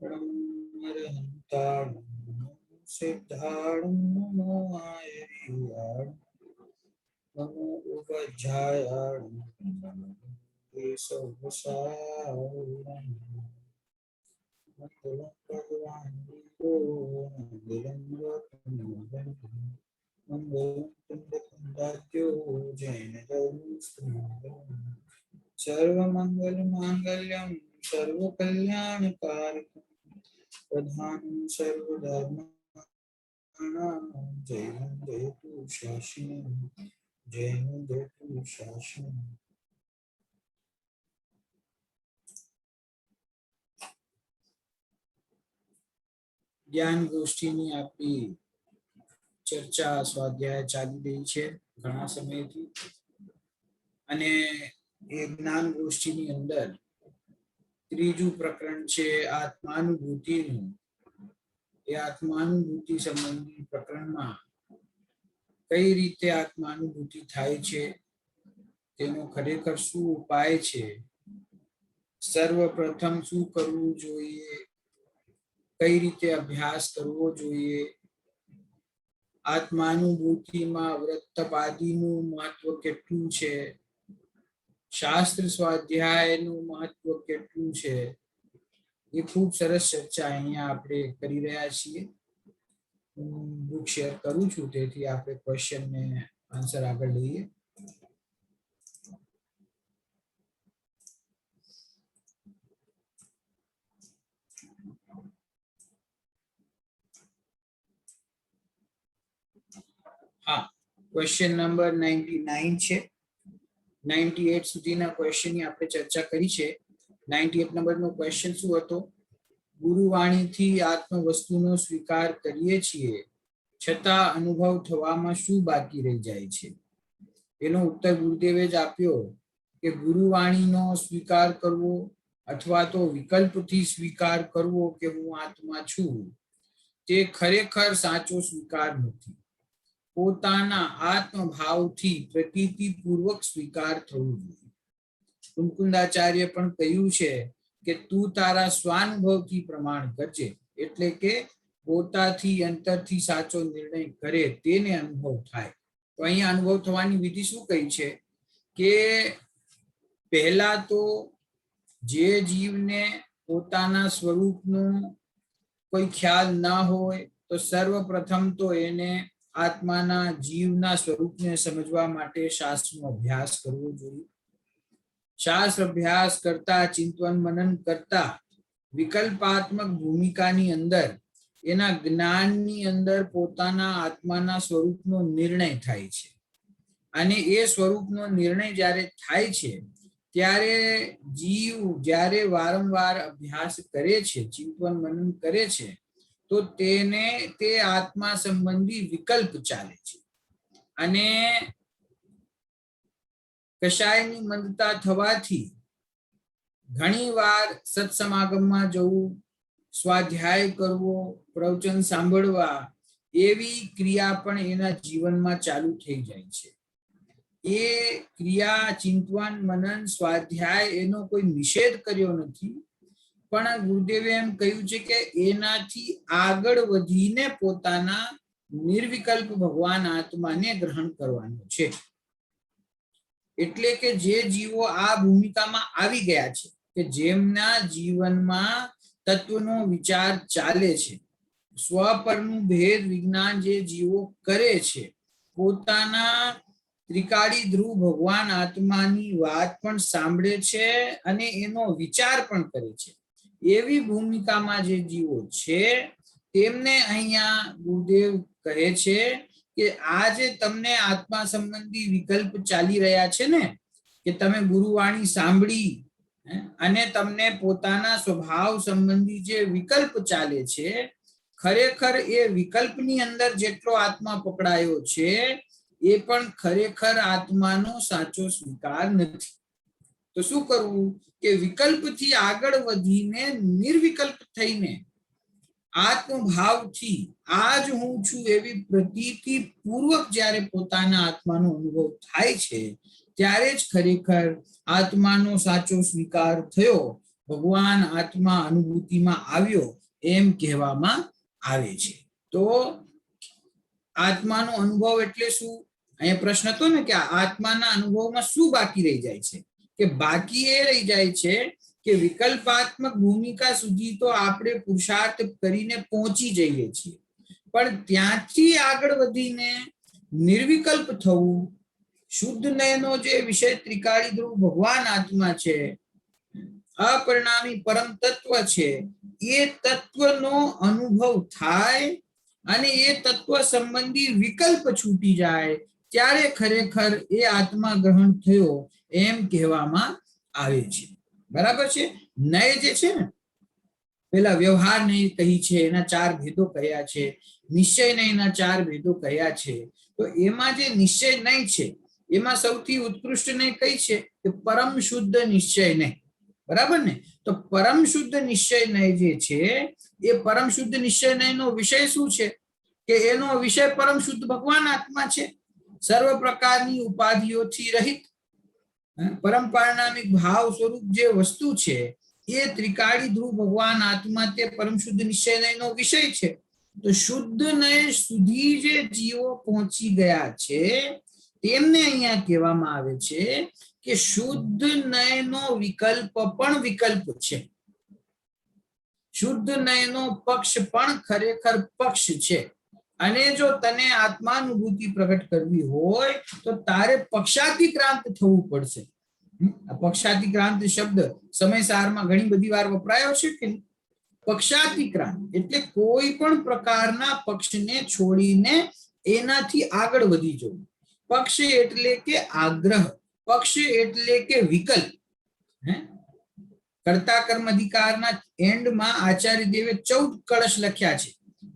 ब्रह्मरहन्ताणं सिद्धाणं नमो आयर्याणं नमो उपध्यायाणं केशवसारणं मङ्गलं भगवान् विष्णु मङ्गलं गरुडध्वजं मङ्गलं कुन्दकुन्दाख्यो जैनधर्मस्थापकम् सर्वमङ्गलमाङ्गल्यं सर्वकल्याणकारकं प्रधानं सर्वधर्माणां जयं जयतु शासनं जयं जयतु शासनं। જ્ઞાન ગોષ્ઠીની આપણી ચર્ચા સ્વાધ્યાય ચાલી રહી છે ઘણા સમયથી, અને એ જ્ઞાન ગોષ્ઠીની અંદર ત્રીજું પ્રકરણ છે આત્માનુભૂતિનું। એ આત્માનુભૂતિ સંબંધી પ્રકરણમાં કઈ રીતે આત્માનુભૂતિ થાય છે, તેનો ખરેખર શું ઉપાય છે, સર્વપ્રથમ શું કરવું જોઈએ, કઈ રીતે અભ્યાસ કરવો જોઈએ, આત્માનુભૂતિમાં વ્રતપાદીનું મહત્વ કેટલું છે, શાસ્ત્ર સ્વાધ્યાયનું મહત્વ કેટલું છે, એ ખૂબ સરસ ચર્ચા અહીંયા આપણે કરી રહ્યા છીએ। હું બુક શેર કરું છું, તેથી આપણે ક્વેશ્ચન ને આન્સર આગળ લઈએ। હા, ક્વેશ્ચન નંબર 99 છે। 98 સુધીના ક્વેશ્ચનની આપણે ચર્ચા કરી છે। 98 નંબરનો ક્વેશ્ચન શું હતો? ગુરુવાણીથી આત્મવસ્તુનો સ્વીકાર કરીએ છીએ, છતાં અનુભવ થવામાં શું બાકી રહી જાય છે? એનો ઉત્તર ગુરુદેવે જ આપ્યો કે ગુરુવાણીનો સ્વીકાર કરવો અથવા તો વિકલ્પથી સ્વીકાર કરવો કે હું આત્મા છું, તે ખરેખર સાચો સ્વીકાર નથી। પોતાના આત્મભાવથી પ્રતીતિપૂર્વક સ્વીકાર થવું જોઈએ। મુકુંદાચાર્ય પણ કહ્યું છે કે તું તારા સ્વાનુભવથી પ્રમાણ કરજે, એટલે કે પોતાથી અંતરથી સાચો નિર્ણય કરે તેને અનુભવ થાય। તો અહીંયા અનુભવ થવાની વિધિ શું કહી છે કે પહેલા તો જે જીવને પોતાના સ્વરૂપનો કોઈ ખ્યાલ ના હોય તો સર્વપ્રથમ તો એને આત્માના જીવના સ્વરૂપને સમજવા માટે શાસ્ત્રનો અભ્યાસ કરવો જોઈએ। શાસ્ત્ર અભ્યાસ કરતા, ચિંતન મનન કરતા વિકલ્પાત્મક ભૂમિકાની અંદર એના જ્ઞાનની અંદર પોતાના આત્માના સ્વરૂપનો નિર્ણય થાય છે, અને એ સ્વરૂપનો નિર્ણય જ્યારે થાય છે ત્યારે જીવ જ્યારે વારંવાર અભ્યાસ કરે છે, ચિંતન મનન કરે છે, તો તેને તે આત્મા સંબંધી વિકલ્પ ચાલે છે। અને કશાયની મંદતા થવાથી ઘણીવાર સત્સમાગમમાં જવું, સ્વાધ્યાય કરવો, પ્રવચન સાંભળવા, એવી ક્રિયા પણ એના જીવનમાં ચાલુ થઈ જાય છે। એ ક્રિયા, ચિંતન મનન, સ્વાધ્યાય એનો કોઈ નિષેધ કર્યો નથી, પણ ગુરુદેવે એમ કહ્યું છે કે એનાથી આગળ વધીને પોતાના નિર્વિકલ્પ ભગવાન આત્માને ગ્રહણ કરવાનો છે। એટલે કે જે જીવો આ ભૂમિકામાં આવી ગયા છે કે જેમના જીવનમાં તત્વનો વિચાર ચાલે છે, સ્વપરનું ભેદ વિજ્ઞાન જે જીવો કરે છે, પોતાના ત્રિકાળી ધ્રુવ ભગવાન આત્માની વાત પણ સાંભળે છે અને એનો વિચાર પણ કરે છે, એવી ભૂમિકામાં જે જીવો છે તેમને અહીંયા ગુરુદેવ કહે છે કે આ જે તમને આત્મા સંબંધી વિકલ્પ ચાલી રહ્યા છે ને, કે તમે ગુરુવાણી સાંભળી અને તમને પોતાના સ્વભાવ સંબંધી જે વિકલ્પ ચાલે છે, ખરેખર એ વિકલ્પની અંદર જેટલો આત્મા પકડાયો છે એ પણ ખરેખર આત્માનો સાચો સ્વીકાર નથી। તો શું કરવું કે વિકલ્પથી આગળ વધીને નિર્વિકલ્પ થઈને આત્મભાવથી આજ હું છું એવી પ્રતીતિ પૂર્વક જ્યારે પોતાના આત્માનો અનુભવ થાય છે, ત્યારે જ ખરેખર આત્માનો સાચો સ્વીકાર થયો ભગવાન આત્મા અનુભૂતિમાં આવ્યો એમ કહેવામાં આવે છે. તો આત્માનો અનુભવ એટલે શું? અહીંયા પ્રશ્ન હતો ને કે આત્માના અનુભવમાં શું બાકી રહી જાય છે? કે બાકી એ રહી જાય છે કે વિકલ્પાત્મક ભૂમિકા સુધી તો આપણે પુરુષાર્થ કરીને પહોંચી જઈએ છીએ, પણ ત્યાંથી આગળ વધીને નિર્વિકલ્પ થવું, શુદ્ધ નયનો જે વિષય ત્રિકાળી ધ્રુવ ભગવાન આત્મા છે, અપરિણામી પરમ તત્વ છે, એ તત્વનો અનુભવ થાય અને એ તત્વ સંબંધી વિકલ્પ છૂટી જાય ત્યારે ખરેખર એ આત્મા ગ્રહણ થયો એમ કહેવામાં આવે છે. બરાબર છે? નય જે છે ને, પેલા વ્યવહાર નય કહી છે, એના 4 ભેદો કહ્યા છે, નિશ્ચય નયના 4 ભેદો કહ્યા છે. તો એમાં જે નિશ્ચય નય છે એમાં સૌથી ઉત્કૃષ્ટ નય કઈ છે? કે પરમ શુદ્ધ નિશ્ચય નય. બરાબર ને? તો પરમ શુદ્ધ નિશ્ચય નય જે છે એ પરમ શુદ્ધ નિશ્ચય નયનો વિષય શું છે? કે એનો વિષય પરમ શુદ્ધ ભગવાન આત્મા છે, સર્વ પ્રકારની ઉપાધિઓથી રહિત પરમ પારણામિક ભાવ સ્વરૂપ જે વસ્તુ છે એ ત્રિકાળી ધ્રુવ ભગવાન આત્મા તે પરમ શુદ્ધ નિશ્ચય નયનો વિષય છે. તો શુદ્ધ નય સુધી જે જીવો પહોંચી ગયા છે તેમને અહીંયા કહેવામાં આવે છે કે શુદ્ધ નયનો વિકલ્પ પણ વિકલ્પ છે, શુદ્ધ નયનો પક્ષ પણ ખરેખર પક્ષ છે. અને જો તને આત્માનુભૂતિ પ્રગટ કરવી હોય તો તારે પક્ષાતિક્રાંત થવું પડશે. પક્ષાતિક્રાંત શબ્દ સમયસારમાં ઘણી બધી વાર વપરાયો છે કે પક્ષાતિક્રાંત એટલે કોઈ પણ પ્રકારના પક્ષને છોડીને એનાથી આગળ વધી જવું. પક્ષ એટલે કે આગ્રહ, પક્ષ એટલે કે વિકલ્પ. કર્તા કર્મ અધિકારના એન્ડમાં આચાર્ય દેવે 14 કળશ લખ્યા છે,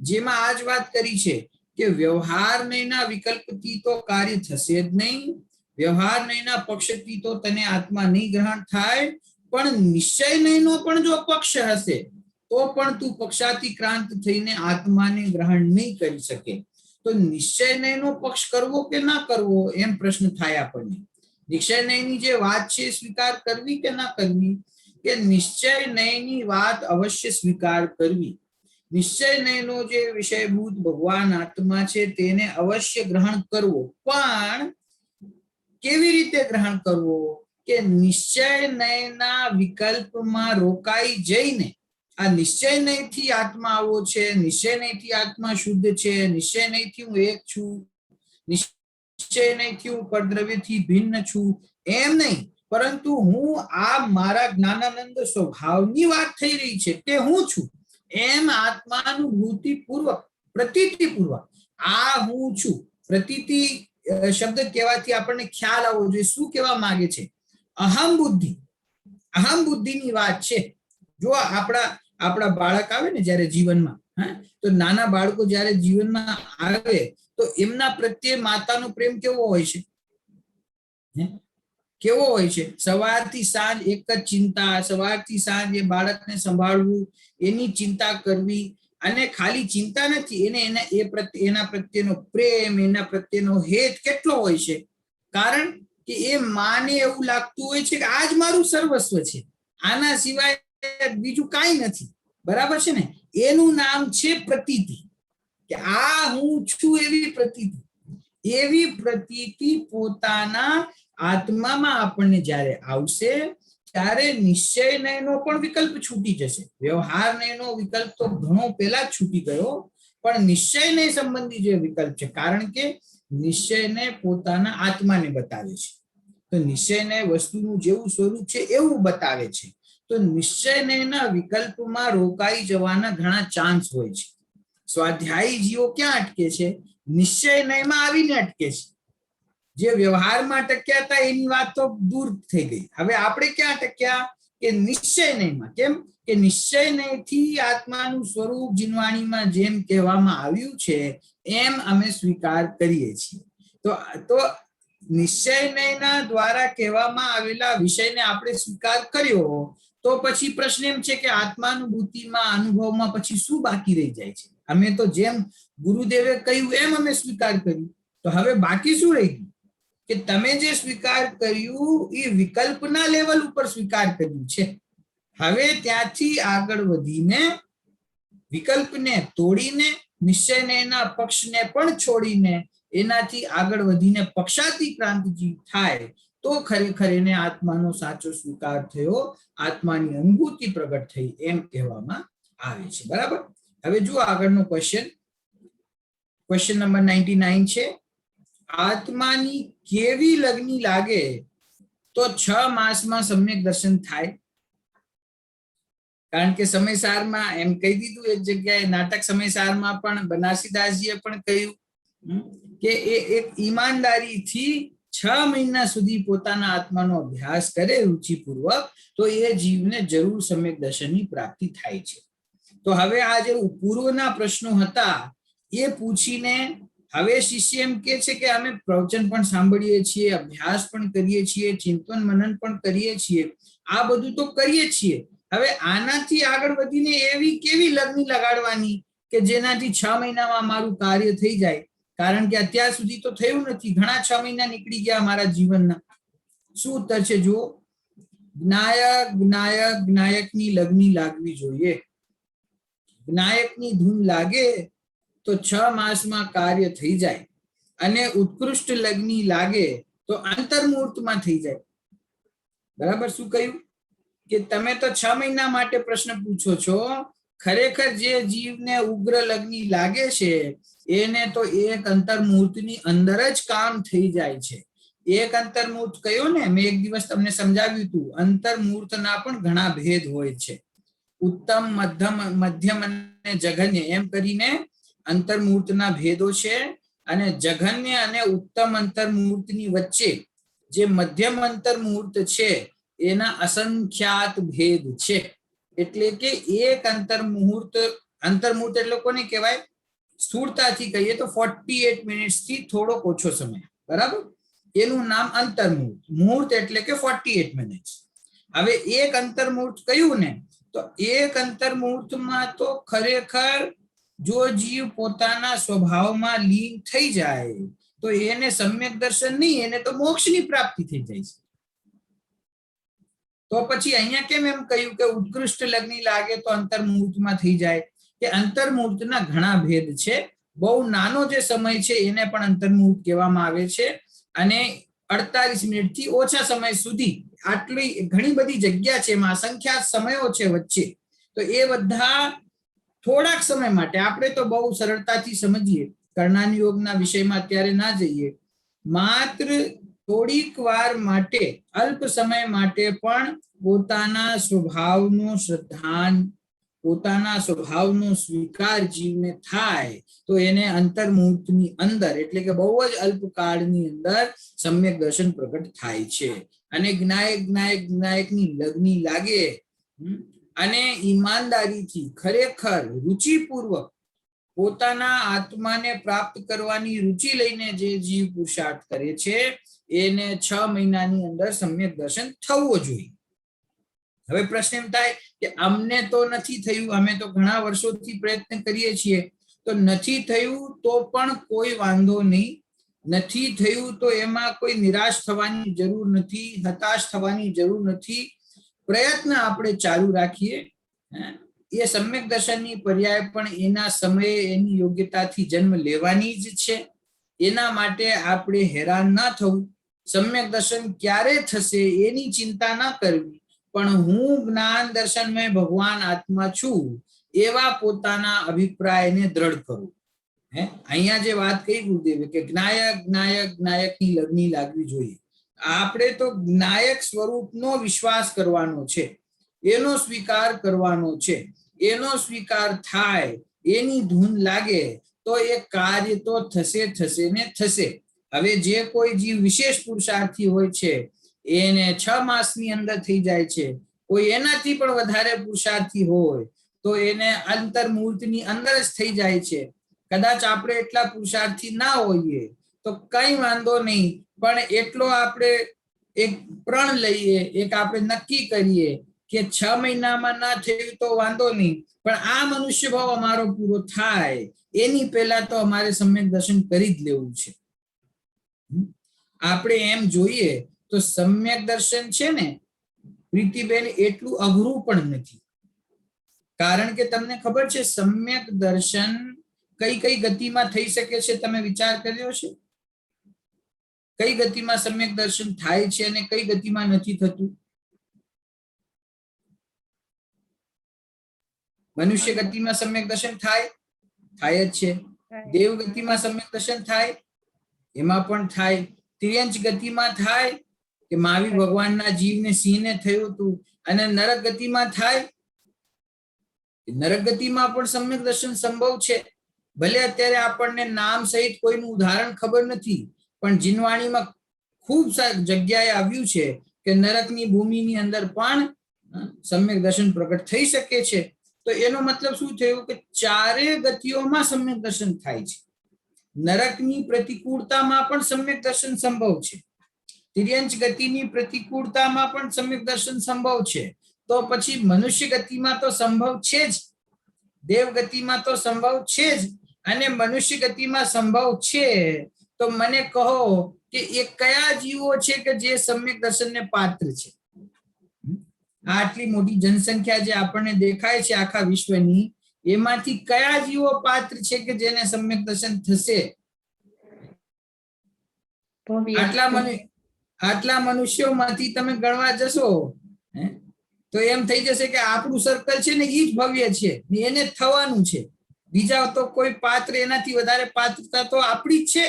જેમાં આ જ વાત કરી છે કે વ્યવહાર નયના વિકલ્પથી તો કાર્ય થશે જ નહીં, વ્યવહાર નયના પક્ષથી તો તને આત્મા નહીં ગ્રહણ થાય, પણ નિશ્ચય નયનો પણ જો પક્ષ હશે તો પણ તું પક્ષાતિક્રાંત થઈને આત્માને ગ્રહણ નહીં કરી શકે. તો નિશ્ચય નયનો પક્ષ કરવો કે ના કરવો એમ પ્રશ્ન થાય આપણને. નિશ્ચય નયની જે વાત છે સ્વીકાર કરવી કે ના કરવી? કે નિશ્ચય નયની વાત અવશ્ય સ્વીકાર કરવી. નિશ્ચય નયનો જે વિષયભૂત ભગવાન આત્મા છે તેને અવશ્ય ગ્રહણ કરવો, પણ કેવી રીતે ગ્રહણ કરવો? કે નિશ્ચય નયના વિકલ્પમાં રોકાઈ જઈને આ નિશ્ચય નયથી આત્મા આવો છે, નિશ્ચય નયથી આત્મા શુદ્ધ છે, નિશ્ચય નયથી હું એક છું, નિશ્ચય નયથી હું પરદ્રવ્યથી ભિન્ન છું એમ નહીં, પરંતુ હું આ મારા જ્ઞાનાનંદ સ્વભાવની વાત થઈ રહી છે કે હું છું એમ આત્માનુભૂતિ પૂર્વક, પ્રતીતિ પૂર્વક આ હું છું. પ્રતીતિ શબ્દ કહેવાથી આપણને ખ્યાલ આવવો જોઈએ શું કહેવા માંગે છે. અહમ બુદ્ધિ, અહમ બુદ્ધિની વાત છે. જો આપણા બાળક આવે ને જ્યારે જીવનમાં, તો નાના બાળકો જ્યારે જીવનમાં આવે તો એમના પ્રત્યે માતાનો પ્રેમ કેવો હોય છે? કેવો હોય છે? સવારથી સાંજ એક જ ચિંતા, સવારથી સાંજ એ બાળકને સંભાળવું, એની ચિંતા કરવી, અને ખાલી ચિંતા નથી, એના પ્રત્યેનો પ્રેમ, એના પ્રત્યેનો હેત કેટલો હોય છે? કારણ કે એ માને એવું લાગતું હોય છે કે આ જ મારું સર્વસ્વ છે, આના સિવાય બીજું કાંઈ નથી. બરાબર છે ને? એનું નામ છે પ્રતીતિ, કે આ હું છું એવી પ્રતીતિ. એવી પ્રતીતિ પોતાના આત્મામાં આપણને જ્યારે આવશે ત્યારે નિશ્ચય નયનો પણ વિકલ્પ છૂટી જશે. વ્યવહાર નયનો વિકલ્પ તો ઘણો પહેલા જ છૂટી ગયો, પણ નિશ્ચય નય સંબંધી જે વિકલ્પ છે, કારણ કે નિશ્ચય નય પોતાના આત્માને બતાવે છે, તો નિશ્ચય નય વસ્તુનું જેવું સ્વરૂપ છે એવું બતાવે છે. તો નિશ્ચય નયના વિકલ્પમાં રોકાઈ જવાના ઘણા ચાન્સ હોય છે. સ્વાધ્યાયી જીવો ક્યાં અટકે છે? નિશ્ચય નયમાં આવીને અટકે છે. જે વ્યવહારમાં ટક્યા હતા એની વાત તો દૂર થઈ ગઈ. હવે આપણે ક્યાં ટક્યા? કે નિશ્ચય નયમાં. કેમ? કે નિશ્ચય નયથી આત્માનું સ્વરૂપ જીનવાણીમાં જેમ કહેવામાં આવ્યું છે એમ અમે સ્વીકાર કરીએ છીએ. તો નિશ્ચય નયના દ્વારા કહેવામાં આવેલા વિષયને આપણે સ્વીકાર કર્યો, તો પછી પ્રશ્ન એમ છે કે આત્માનુભૂતિમાં, અનુભવમાં પછી શું બાકી રહી જાય છે? અમે તો જેમ ગુરુદેવે કહ્યું એમ અમે સ્વીકાર કર્યું, તો હવે બાકી શું રહી ગયું? કે તમે જે સ્વીકાર કર્યું એ વિકલ્પના લેવલ ઉપર સ્વીકાર કર્યું છે. હવે ત્યાંથી આગળ વધીને વિકલ્પને તોડીને નિશ્ચયને એના પક્ષને પણ છોડીને એનાથી આગળ વધીને પક્ષાતિક્રાંતિ થાય તો ખરેખર એને આત્માનો સાચો સ્વીકાર થયો, આત્માની અનુભૂતિ પ્રગટ થઈ એમ કહેવામાં આવે છે. બરાબર. હવે જુઓ આગળનો ક્વેશ્ચન નંબર 99 છે. આત્માની કેવી લગની લાગે તો 6 માસમાં સમ્યક દર્શન થાય? કારણ કે સમયસારમાં એમ કહી દીધું, એક જગ્યાએ નાટક સમયસારમાં પણ બનારસીદાસજીએ પણ કહ્યું કે એ એક ઈમાનદારીથી 6 મહિના સુધી પોતાના આત્માનો અભ્યાસ કરે રુચિપૂર્વક તો એ જીવને જરૂર સમ્યક દર્શનની પ્રાપ્તિ થાય છે. તો હવે આ જે પૂર્વના પ્રશ્નો હતા એ પૂછીને હવે શિષ્ય એમ કે છે કે અમે પ્રવચન પણ સાંભળીએ છીએ, અભ્યાસ પણ કરીએ છીએ, ચિંતન મનન પણ કરીએ છીએ, આ બધું તો કરીએ છીએ. હવે આનાથી આગળ વધીને એવી કેવી લગ્ન લગાડવાની કે જેનાથી 6 મહિનામાં મારું કાર્ય થઈ જાય? કારણ કે અત્યાર સુધી તો થયું નથી, ઘણા 6 મહિના નીકળી ગયા મારા જીવનના. શું ઉત્તર છે જુઓ. જ્ઞાયકની લગ્ન લાગવી જોઈએ. જ્ઞાયકની ધૂન લાગે તો 6 માસમાં કાર્ય થઈ જાય, અને ઉત્કૃષ્ટ લગ્ન લાગે તો અંતર્મુહૂર્તમાં થઈ જાય. બરાબર. શું કહ્યું કે તમે તો 6 મહિના માટે પ્રશ્ન પૂછો છો, ખરેખર જે જીવને ઉગ્ર લગ્ન લાગે છે એને તો એક અંતર્મુહૂર્તની અંદર જ કામ થઈ જાય છે. એક અંતર્મુહૂર્ત કયો ને, મેં એક દિવસ તમને સમજાવ્યું હતું, અંતર્મુહૂર્તના પણ ઘણા ભેદ હોય છે. ઉત્તમ, મધ્યમ અને જઘન્ય એમ કરીને અંતર્મુહૂર્તના ભેદો છે. અને જઘન્ય અને ઉત્તમ અંતર્મુહૂર્તની વચ્ચે જે મધ્યમ અંતર્મુહૂર્ત છે એના અસંખ્યાત ભેદ છે. એટલે કે એક અંતર્મુહૂર્ત એટલે કોને કહેવાય? સ્થૂળતાથી કહીએ તો 48 મિનિટ્સથી થોડોક ઓછો સમય. બરાબર. એનું નામ અંતર્મુહૂર્ત. મુહૂર્ત એટલે કે 48 મિનિટ્સ. હવે એક અંતર્મુહૂર્ત કહ્યું ને, તો એક અંતર્મુહૂર્તમાં તો ખરેખર જો જીવ પોતાના સ્વભાવમાં લીન થઈ જાય તો એને સમ્યક દર્શન નહીં, એને તો મોક્ષની પ્રાપ્તિ થઈ જાય છે. તો પછી અહીંયા કેમ એમ કહ્યું કે ઉત્કૃષ્ટ લગ્ન લાગે તો અંતર્મુહૂર્તમાં થઈ જાય? કે અંતર્મુહૂર્તના ઘણા ભેદ છે. બહુ નાનો જે સમય છે એને પણ અંતર્મુહૂર્ત કહેવામાં આવે છે. અને 48 મિનિટથી ઓછા સમય સુધી આટલી ઘણી બધી જગ્યા છે, એમાં અસંખ્યાત સમયો છે વચ્ચે. તો એ બધા થોડાક સમય માટે, આપણે તો બહુ સરળતાથી સમજીએ, કર્ણાની યોગના વિષયમાં અત્યારે ના જઈએ, માત્ર થોડીક વાર માટે, અલ્પ સમય માટે પણ પોતાના સ્વભાવનો સ્વીકાર જીવને થાય તો એને અંતર્મુહૂર્તની અંદર, એટલે કે બહુ જ અલ્પકાળની અંદર સમ્યક દર્શન પ્રગટ થાય છે. અને જ્ઞાયકની લગ્ન લાગે અને ઈમાનદારીથી ખરેખર રુચિપૂર્વક પોતાના આત્માને પ્રાપ્ત કરવાની રુચિ લઈને જે જીવ પુરુષાર્થ કરે છે એને 6 મહિનાની અંદર સમ્યક દર્શન થવો જોઈએ. હવે પ્રશ્ન એમ થાય કે અમને તો નથી થયું, અમે તો ઘણા વર્ષોથી પ્રયત્ન કરીએ છીએ, તો નથી થયું તો પણ કોઈ વાંધો નહીં. નથી થયું તો એમાં કોઈ નિરાશ થવાની જરૂર નથી, હતાશ થવાની જરૂર નથી. પ્રયત્ન આપણે ચાલુ રાખીએ. એ સમ્યક દર્શનની પર્યાય પણ એના સમયે એની યોગ્યતાથી જન્મ લેવાની જ છે. એના માટે આપણે હેરાન ના થવું. સમ્યક દર્શન ક્યારે થશે એની ચિંતા ના કરવી, પણ હું જ્ઞાન દર્શનમય ભગવાન આત્મા છું એવા પોતાના અભિપ્રાયને દ્રઢ કરવું. અહીંયા જે વાત કહી ગુરુદેવે કે જ્ઞાયકની લગ્ન લાગવી જોઈએ, આપણે તો જ્ઞાયક સ્વરૂપનો વિશ્વાસ કરવાનો છે, એનો સ્વીકાર કરવાનો છે. એનો સ્વીકાર થાય, એની ધૂન લાગે તો એ કાર્ય તો થશે ને થશે. હવે જે કોઈ જીવ વિશેષ પુરુષાર્થી હોય છે એને 6 માસની અંદર થઈ જાય છે. કોઈ એનાથી પણ વધારે પુરુષાર્થી હોય તો એને અંતર્મુહૂર્તની અંદર જ થઈ જાય છે. કદાચ આપણે એટલા પુરુષાર્થી ના હોઈએ તો કઈ વાંધો નહીં, પણ એટલો આપણે એક પ્રણ લઈએ, એક આપણે નક્કી કરીએ કે 6 મહિનામાં ના થયું તો વાંધો નહીં, પણ આ મનુષ્ય ભાવ અમારો પૂરો થાય એની પહેલા તો અમારે સમ્યક દર્શન કરી જ લેવું છે. આપણે એમ જોઈએ તો સમ્યક દર્શન છે ને પ્રીતિબેન એટલું અઘરું પણ નથી, કારણ કે તમને ખબર છે સમ્યક દર્શન કઈ કઈ ગતિમાં થઈ શકે છે? તમે વિચાર કર્યો છે કઈ ગતિમાં સમ્યક દર્શન થાય છે અને કઈ ગતિમાં નથી થતું? મનુષ્ય ગતિમાં સમ્યક દર્શન થાય જ છે. દેવ ગતિમાં સમ્યક દર્શન થાય, એમાં પણ થાય. તિર્યંચ ગતિમાં થાય કે મહાવીર ભગવાનના જીવને સિંહને થયું હતું, અને નરક ગતિમાં થાય. નરક ગતિમાં પણ સમ્યક દર્શન સંભવ છે. ભલે અત્યારે આપણને નામ સહિત કોઈનું ઉદાહરણ ખબર નથી, પણ જીનવાણીમાં ખૂબ સારી જગ્યાએ આવ્યું છે કે નરકની ભૂમિની અંદર પણ સમ્યક દર્શન પ્રગટ થઈ શકે છે. તો એનો મતલબ શું થયું કે ચારે ગતિઓમાં સમ્યક દર્શન થાય છે. નરકની પ્રતિકૂળતામાં પણ સમ્યક દર્શન સંભવ છે. તિર્યંચ ગતિની પ્રતિકૂળતામાં પણ સમ્યક દર્શન સંભવ છે. તો પછી મનુષ્ય ગતિમાં તો સંભવ છે જ, દેવ ગતિમાં તો સંભવ છે જ, અને મનુષ્ય ગતિમાં સંભવ છે. તો મને કહો કે એ કયા જીવો છે કે જે સમ્યક દર્શનને પાત્ર છે? આટલી મોટી જનસંખ્યા જે આપણને દેખાય છે આખા વિશ્વની, એમાંથી કયા જીવો પાત્ર છે કે જેને સમ્યક દર્શન થશે? આટલા મનુષ્યોમાંથી તમે ગણવા જશો તો એમ થઈ જશે કે આપણું સર્કલ છે ને ઈ જ ભવ્ય છે, એને જ થવાનું છે. બીજા તો કોઈ પાત્ર એનાથી વધારે પાત્રતા તો આપણી જ છે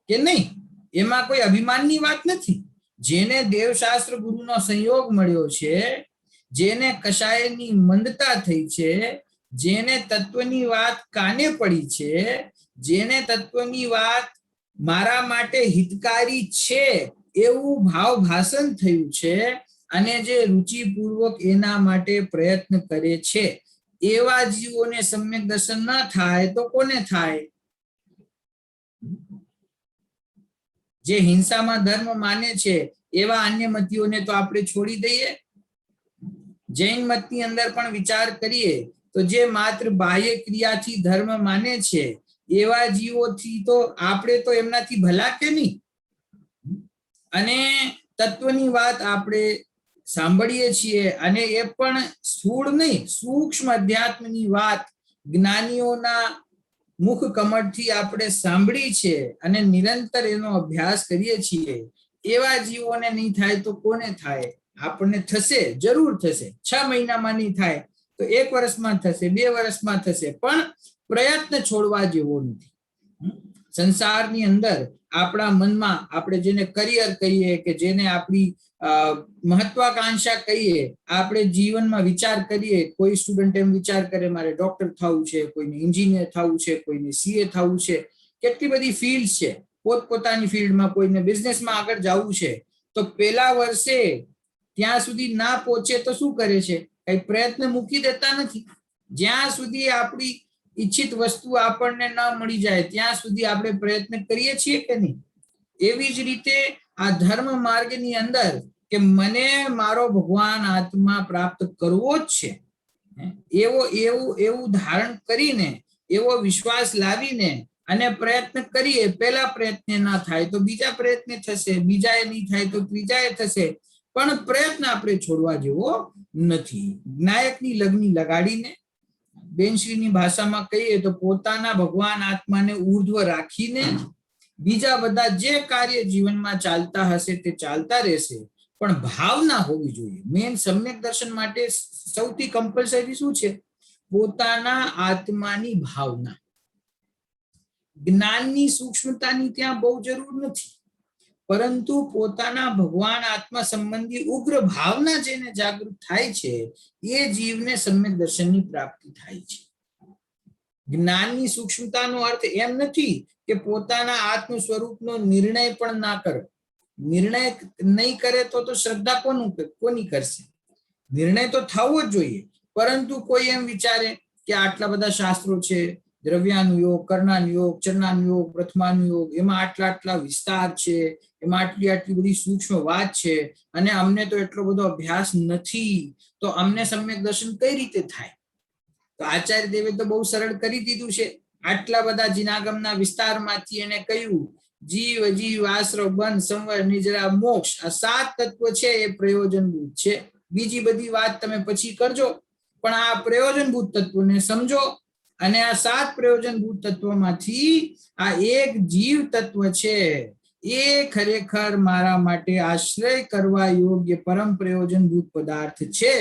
કે નહીં? એમાં કોઈ અભિમાનની વાત નથી. જેને દેવશાસ્ત્ર ગુરુનો સંયોગ મળ્યો છે, જેને કશાયની મંદતા થઈ છે, જેને તત્વની વાત કાને પડી છે, જેને તત્વની વાત મારા માટે હિતકારી છે એવું ભાવ ભાષણ થયું છે, અને જે રુચિપૂર્વક એના માટે પ્રયત્ન કરે છે, એવા જીવોને સમ્યક દર્શન ન થાય તો કોને થાય? જે હિંસામાં ધર્મ માને છે એવા અન્ય મતીઓને તો આપણે છોડી દઈએ. જૈન મતની અંદર પણ વિચાર કરીએ તો જે માત્ર બાહ્ય ક્રિયાથી ધર્મ માને છે એવા જીવોથી તો આપણે તો એમનાથી ભલા કે નહીં? અને તત્વની વાત આપણે સાંભળીએ છીએ, અને એ પણ સ્થૂળ નહીં, સૂક્ષ્મ અધ્યાત્મની વાત જ્ઞાનીઓના મુખ કમળથી આપણે સાંભળી છે અને નિરંતર એનો અભ્યાસ કરીએ છીએ. એવા જીવોને નહીં થાય તો કોને થાય? આપણને થશે, જરૂર થશે. 6 મહિનામાં નહીં થાય તો 1 વર્ષમાં થશે, 2 વર્ષમાં થશે, પણ પ્રયત્ન છોડવા જેવો નથી. સંસારની અંદર આપણા મનમાં આપણે જેને કરિયર કહીએ કે જેને આપણી મહત્વાકાંક્ષા કહીએ, આપણે જીવનમાં વિચાર કરીએ. કોઈ સ્ટુડન્ટ એમ વિચાર કરે મારે ડોક્ટર થવું છે, કોઈને એન્જિનિયર થવું છે, કોઈને સીએ થવું છે, કેટલી બધી ફિલ્ડ છે પોતપોતાની ફિલ્ડમાં, કોઈને બિઝનેસમાં આગળ જવું છે. તો પેલા વર્ષે ત્યાં સુધી ના પહોંચે તો શું કરે છે? કઈ પ્રયત્ન મૂકી દેતા નથી. જ્યાં સુધી આપણી ઈચ્છિત વસ્તુ આપણને ન મળી જાય ત્યાં સુધી આપણે પ્રયત્ન કરીએ છીએ કે નહીં? એવી જ રીતે આ ધર્મ માર્ગની અંદર કે મને મારો ભગવાન આત્મા પ્રાપ્ત કરવો જ છે, એવું ધારણ કરીને, એવો વિશ્વાસ લાવીને અને પ્રયત્ન કરીએ. પહેલા પ્રયત્ન ના થાય તો બીજા પ્રયત્ન થશે, બીજાએ નહીં થાય તો ત્રીજાએ થશે, પણ પ્રયત્ન આપણે છોડવા જેવો નથી. નાયકની લગ્ની લગાડીને, બેનશ્રીની ભાષામાં કહીએ તો પોતાના ભગવાન આત્માને ઉર્ધ્વ રાખીને બીજા બધા જે કાર્ય જીવનમાં ચાલતા હશે તે ચાલતા રહેશે, પણ ભાવના હોવી જોઈએ. મેન સમ્યક દર્શન માટે સૌથી કમ્પલસરી શું છે? પોતાના આત્માની ભાવના. જ્ઞાનની સૂક્ષ્મતાની ત્યાં બહુ જરૂર નથી, પરંતુ પોતાના ભગવાન આત્મા સંબંધી ઉગ્ર ભાવના જેને જાગૃત થાય છે એ જીવને સમ્યક દર્શનની પ્રાપ્તિ થાય છે. જ્ઞાનની સૂક્ષ્મતાનો અર્થ એમ નથી કે પોતાના આત્મ સ્વરૂપનો નિર્ણય પણ ના કરે. નિર્ણય નહીં કરે તો શ્રદ્ધા કોની કરશે? નિર્ણય તો થવો જ જોઈએ, પરંતુ કોઈ એમ વિચારે કે આટલા બધા શાસ્ત્રો છે, દ્રવ્યાનુયોગ, કર્ણાનુયોગ, ચરણાનુયોગ, પ્રથમાનુયોગ, એમાં આટલા વિસ્તાર છે, એમાં આટલી બધી સૂક્ષ્મ વાત છે, અને અમને તો એટલો બધો અભ્યાસ નથી, તો અમને સમ્યક દર્શન કઈ રીતે થાય? તો આચાર્ય દેવે તો બહુ સરળ કરી દીધું છે. આટલા બધા જીનાગમના વિસ્તારમાંથી એને કહ્યું જીવ, આશ્રવ, બંધ, સંવર, નિજરા, મોક્ષ, આ 7 તત્વ છે એ પ્રયોજનભૂત છે. બીજી બધી વાત તમે પછી કરજો, પણ આ પ્રયોજનભૂત તત્વોને સમજો. અને આ 7 પ્રયોજનભૂત તત્વોમાંથી આ એક જીવ તત્વ છે એ ખરેખર મારા માટે આશ્રય કરવા યોગ્ય પરમ પ્રયોજનભૂત પદાર્થ છે.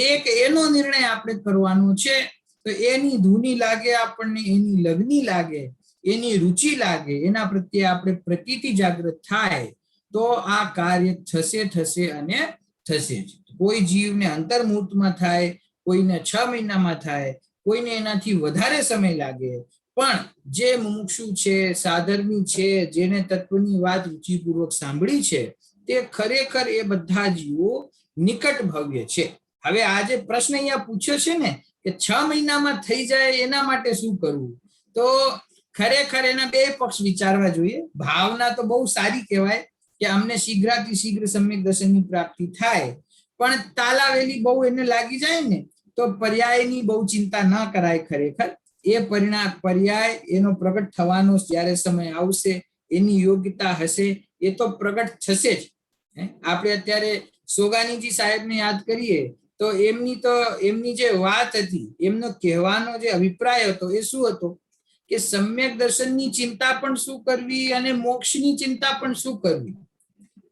એક એનો નિર્ણય આપણે કરવાનો છે. તો એની ધૂની લાગે આપણને, એની લગ્ની લાગે, એની રુચિ લાગે, એના પ્રત્યે આપણે પ્રતીતિ જાગૃત થાય તો આ કાર્ય થશે અને થશે જ. કોઈ જીવને અંતર્મુહૂર્તમાં થાય, કોઈને 6 મહિનામાં થાય, કોઈને એનાથી વધારે સમય લાગે, પણ જે મુમુક્ષુ છે, સાધર્મી છે, જેને તત્વની વાત રુચિપૂર્વક સાંભળી છે, તે ખરેખર એ બધા જીવો નિકટ ભવ્ય છે. હવે આ જે પ્રશ્ન અહીંયા પૂછ્યો છે ને કે 6 મહિનામાં થઈ જાય એના માટે શું કરવું, તો ખરેખર એના બે પક્ષ વિચારવા જોઈએ. ભાવના તો બહુ સારી કહેવાય કે અમને શીઘ્રાતિ શીઘ્ર સમ્યક દર્શનની પ્રાપ્તિ થાય, પણ તાલાવેલી બહુ એને લાગી જાય ને તો પર્યાયની બહુ ચિંતા ન કરાય. ખરેખર એ પર્યાય એનો પ્રગટ થવાનો જ્યારે સમય આવશે, એની યોગ્યતા હશે, એ તો પ્રગટ થશે જ. આપણે અત્યારે સોગાનીજી સાહેબને યાદ કરીએ તો એમની જે વાત હતી, એમનો કહેવાનો જે અભિપ્રાય હતો એ શું હતો કે સમ્યક દર્શનની ચિંતા પણ શું કરવી અને મોક્ષની ચિંતા પણ શું કરવી.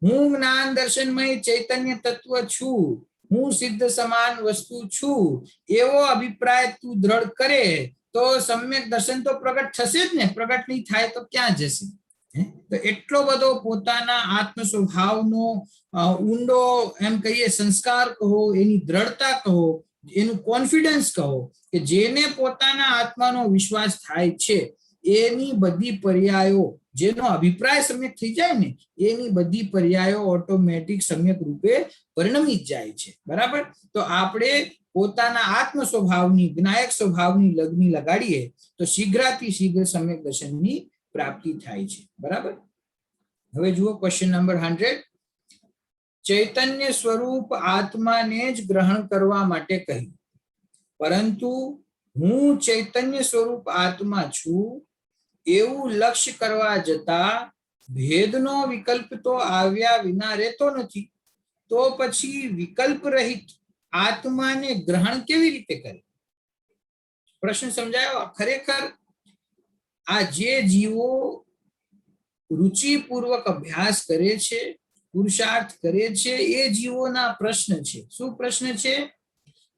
હું જ્ઞાન દર્શનમય ચૈતન્ય તત્વ છું, હું સિદ્ધ સમાન વસ્તુ છું, એવો અભિપ્રાય તું દ્રઢ કરે તો સમ્યક દર્શન તો પ્રગટ થશે જ ને. પ્રગટ નહીં થાય તો ક્યાં જશે? તો એટલો બધો પોતાના આત્મ સ્વભાવનો ઊંડો એમ કહીએ સંસ્કાર કહો, એની દ્રઢતા કહો, એનું કોન્ફિડન્સ કહો કે જેને પોતાના આત્માનો વિશ્વાસ થાય છે, એની બધી પર્યાયો, જેનો અભિપ્રાય સમ્યક થઈ જાય ને, એની બધી પર્યાયો ઓટોમેટિક સમ્યક રૂપે પરિણમી જાય છે. બરાબર? તો આપણે પોતાના આત્મ સ્વભાવની, જ્ઞાયક સ્વભાવની લગ્ની લગાડીએ તો શીઘ્રાતિ શીઘ્ર સમ્યક દર્શનની પ્રાપ્તિ થાય છે. બરાબર? હવે જુઓ ક્વેશ્ચન નંબર 100. ચૈતન્ય સ્વરૂપ આત્માને જ ગ્રહણ કરવા માટે કહ્યું, પરંતુ હું ચૈતન્ય સ્વરૂપ આત્મા છું એવું લક્ષ્ય કરવા જતા ભેદનો વિકલ્પ તો આવ્યા વિના રહેતો નથી, તો પછી વિકલ્પ રહિત આત્માને ગ્રહણ કેવી રીતે કરે? પ્રશ્ન સમજાયો? ખરેખર આ જે જીવો રુચિપૂર્વક અભ્યાસ કરે છે, પુરુષાર્થ કરે છે, એ જીવોના પ્રશ્ન છે. શું પ્રશ્ન છે?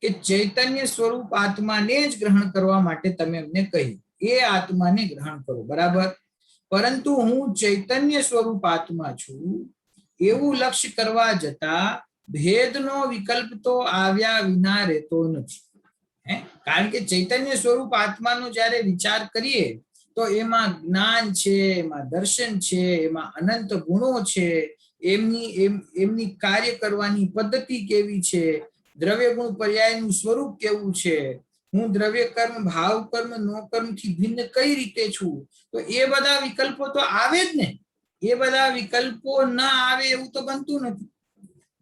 કે ચૈતન્ય સ્વરૂપ આત્માને જ ગ્રહણ કરવા માટે તમે અમને કહ્યું, એ આત્માને ગ્રહણ કરો. બરાબર? પરંતુ હું ચૈતન્ય સ્વરૂપ આત્મા છું એવું લક્ષ્ય કરવા જતા ભેદનો વિકલ્પ તો આવ્યા વિના રહેતો નથી. કારણ કે ચૈતન્ય સ્વરૂપ આત્માનો જ્યારે વિચાર કરીએ તો એમાં જ્ઞાન છે, એમાં દર્શન છે, એમાં અનંત ગુણો છે, એમની કાર્ય કરવાની પદ્ધતિ કેવી છે, દ્રવ્ય ગુણ પર્યાયનું સ્વરૂપ કેવું છે, હું દ્રવ્ય કર્મ, ભાવ કર્મ, નો કર્મ થી ભિન્ન કઈ રીતે છું, તો એ બધા વિકલ્પો તો આવે જ ને. એ બધા વિકલ્પો ના આવે એવું તો બનતું નથી.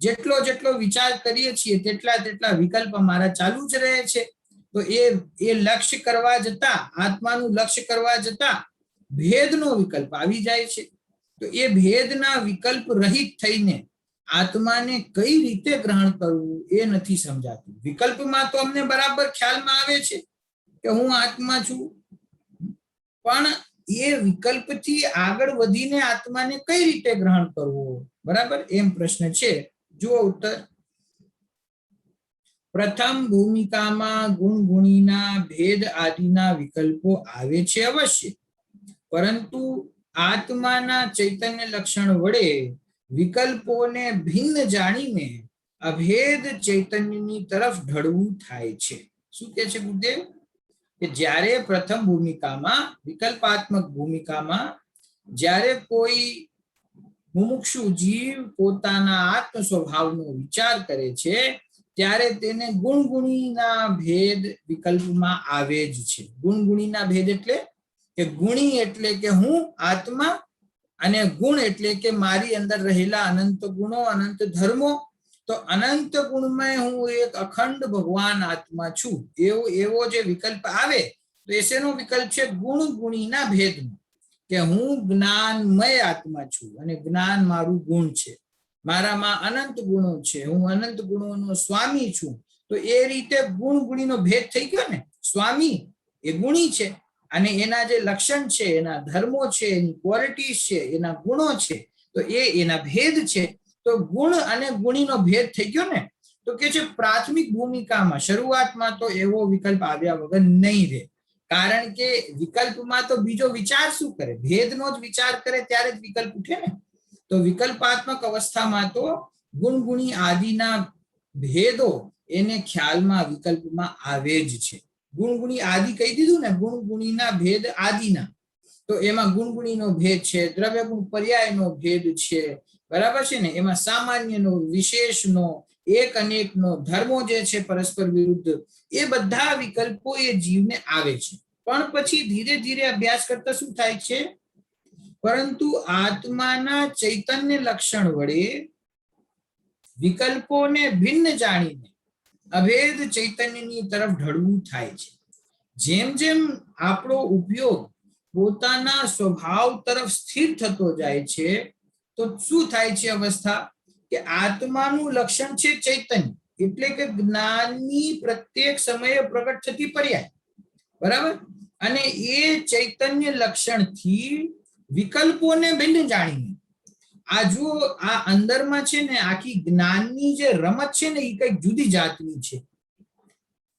જેટલો વિચાર કરીએ છીએ તેટલા વિકલ્પ અમારા ચાલુ જ રહે છે. તો એ લક્ષ્ય કરવા જતા, આત્માનું લક્ષ્ય કરવા જતા ભેદનો વિકલ્પ આવી જાય છે. તો એ ભેદના વિકલ્પ રહિત થઈને આત્માને કઈ રીતે ગ્રહણ કરવું એ નથી સમજાતું. વિકલ્પમાં તો અમને બરાબર ખ્યાલમાં આવે છે કે હું આત્મા છું, પણ એ વિકલ્પથી આગળ વધીને આત્માને કઈ રીતે ગ્રહણ કરવો, બરાબર, એમ પ્રશ્ન છે. જુઓ ઉત્તર. પ્રથમ ભૂમિકામાં ગુણ ગુણીના ભેદ આદિના વિકલ્પો આવે છે અવશ્ય, પરંતુ આત્માના ચૈતન્ય લક્ષણ વડે વિકલ્પોને ભિન્ન જાણીને અભેદ ચૈતન્યની તરફ ઢળવું થાય છે. શું કહે છે ગુરુદેવ? કે જ્યારે પ્રથમ ભૂમિકામાં, વિકલ્પાત્મક ભૂમિકામાં, જ્યારે કોઈ મુમુક્ષુ જીવ પોતાના આત્મ સ્વભાવનો વિચાર કરે છે ત્યારે તેને ગુણગુણીના ભેદ વિકલ્પમાં આવે જ છે. ગુણગુણીના ભેદ એટલે કે ગુણી એટલે કે હું આત્મા, અને ગુણ એટલે કે મારી અંદર રહેલા અનંત ગુણો, અનંત ધર્મો. તો અનંત ગુણમય હું એક અખંડ ભગવાન આત્મા છું, એવો જે વિકલ્પ આવે તો એનો વિકલ્પ છે ગુણ ગુણીના ભેદનો, કે હું જ્ઞાનમય આત્મા છું અને જ્ઞાન મારું ગુણ છે. મારામાં અનંત ગુણો છે, હું અનંત ગુણોનો સ્વામી છું. તો એ રીતે ગુણ ગુણીનો ભેદ થઈ ગયો ને. સ્વામી એ ગુણી છે અને એના જે લક્ષણ છે, એના ધર્મો છે, એની ક્વોલિટીઝ છે, એના ગુણો છે, તો એ એના ભેદ છે. તો ગુણ અને ગુણીનો ભેદ થઈ ગયો ને. તો કે છે પ્રાથમિક ભૂમિકામાં શરૂઆતમાં તો એવો વિકલ્પ આવ્યા વગર નહીં રહે, કારણ કે વિકલ્પમાં તો બીજો વિચાર શું કરે, ભેદનો જ વિચાર કરે ત્યારે જ વિકલ્પ ઉઠે ને. તો વિકલ્પાત્મક અવસ્થામાં તો ગુણગુણી આદિના ભેદો એને ખ્યાલમાં વિકલ્પમાં આવે જ છે. ગુણગુણી આદિ કહી દીધું ને, ગુણગુણીના ભેદ આદિના. તો એમાં ગુણગુણીનો ભેદ છે, દ્રવ્ય ગુણ પર્યાયનો ભેદ છે, બરાબર છે ને. એમાં સામાન્યનો, વિશેષનો, એક અનેકનો, ધર્મો જે છે પરસ્પર વિરુદ્ધ, એ બધા વિકલ્પો એ જીવને આવે છે. પણ પછી ધીરે ધીરે અભ્યાસ કરતા શું થાય છે, પરંતુ આત્માના ચૈતન્ય લક્ષણ વડે વિકલ્પોને ભિન્ન જાણીને અભેદ ચૈતન્યની તરફ ઢળવું થાય છે. જેમ જેમ આપણો ઉપયોગ પોતાના સ્વભાવ તરફ સ્થિર થતો જાય છે, તો શું થાય છે અવસ્થા કે આત્માનું લક્ષણ છે ચૈતન્ય, એટલે કે જ્ઞાનની પ્રત્યેક સમયે પ્રગટ થતી પર્યાય, બરાબર. અને એ ચૈતન્ય લક્ષણથી વિકલ્પોને ભિન્ન જાણીને આ જો આ અંદરમાં છે ને આખી જ્ઞાનની જે રમત છે ને એ કઈક જુદી જાતની છે.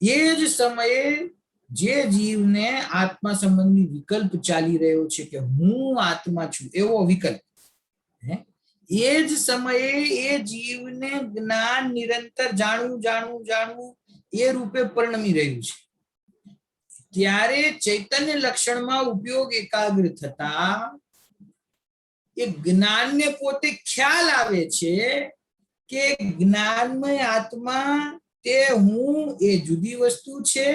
એ જ સમયે જે જીવને આત્મા સંબંધી વિકલ્પ ચાલી રહ્યો છે કે હું આત્મા છું એવો વિકલ્પ, એ જ સમયે એ જીવને જ્ઞાન નિરંતર જાણવું જાણવું જાણવું એ રૂપે પરિણમી રહ્યું છે. ત્યારે ચૈતન્ય લક્ષણમાં ઉપયોગ એકાગ્ર થતા એ જ્ઞાનને પોતે ખ્યાલ આવે છે કે જ્ઞાનમય આત્મા તે હું એ જુદી વસ્તુ છે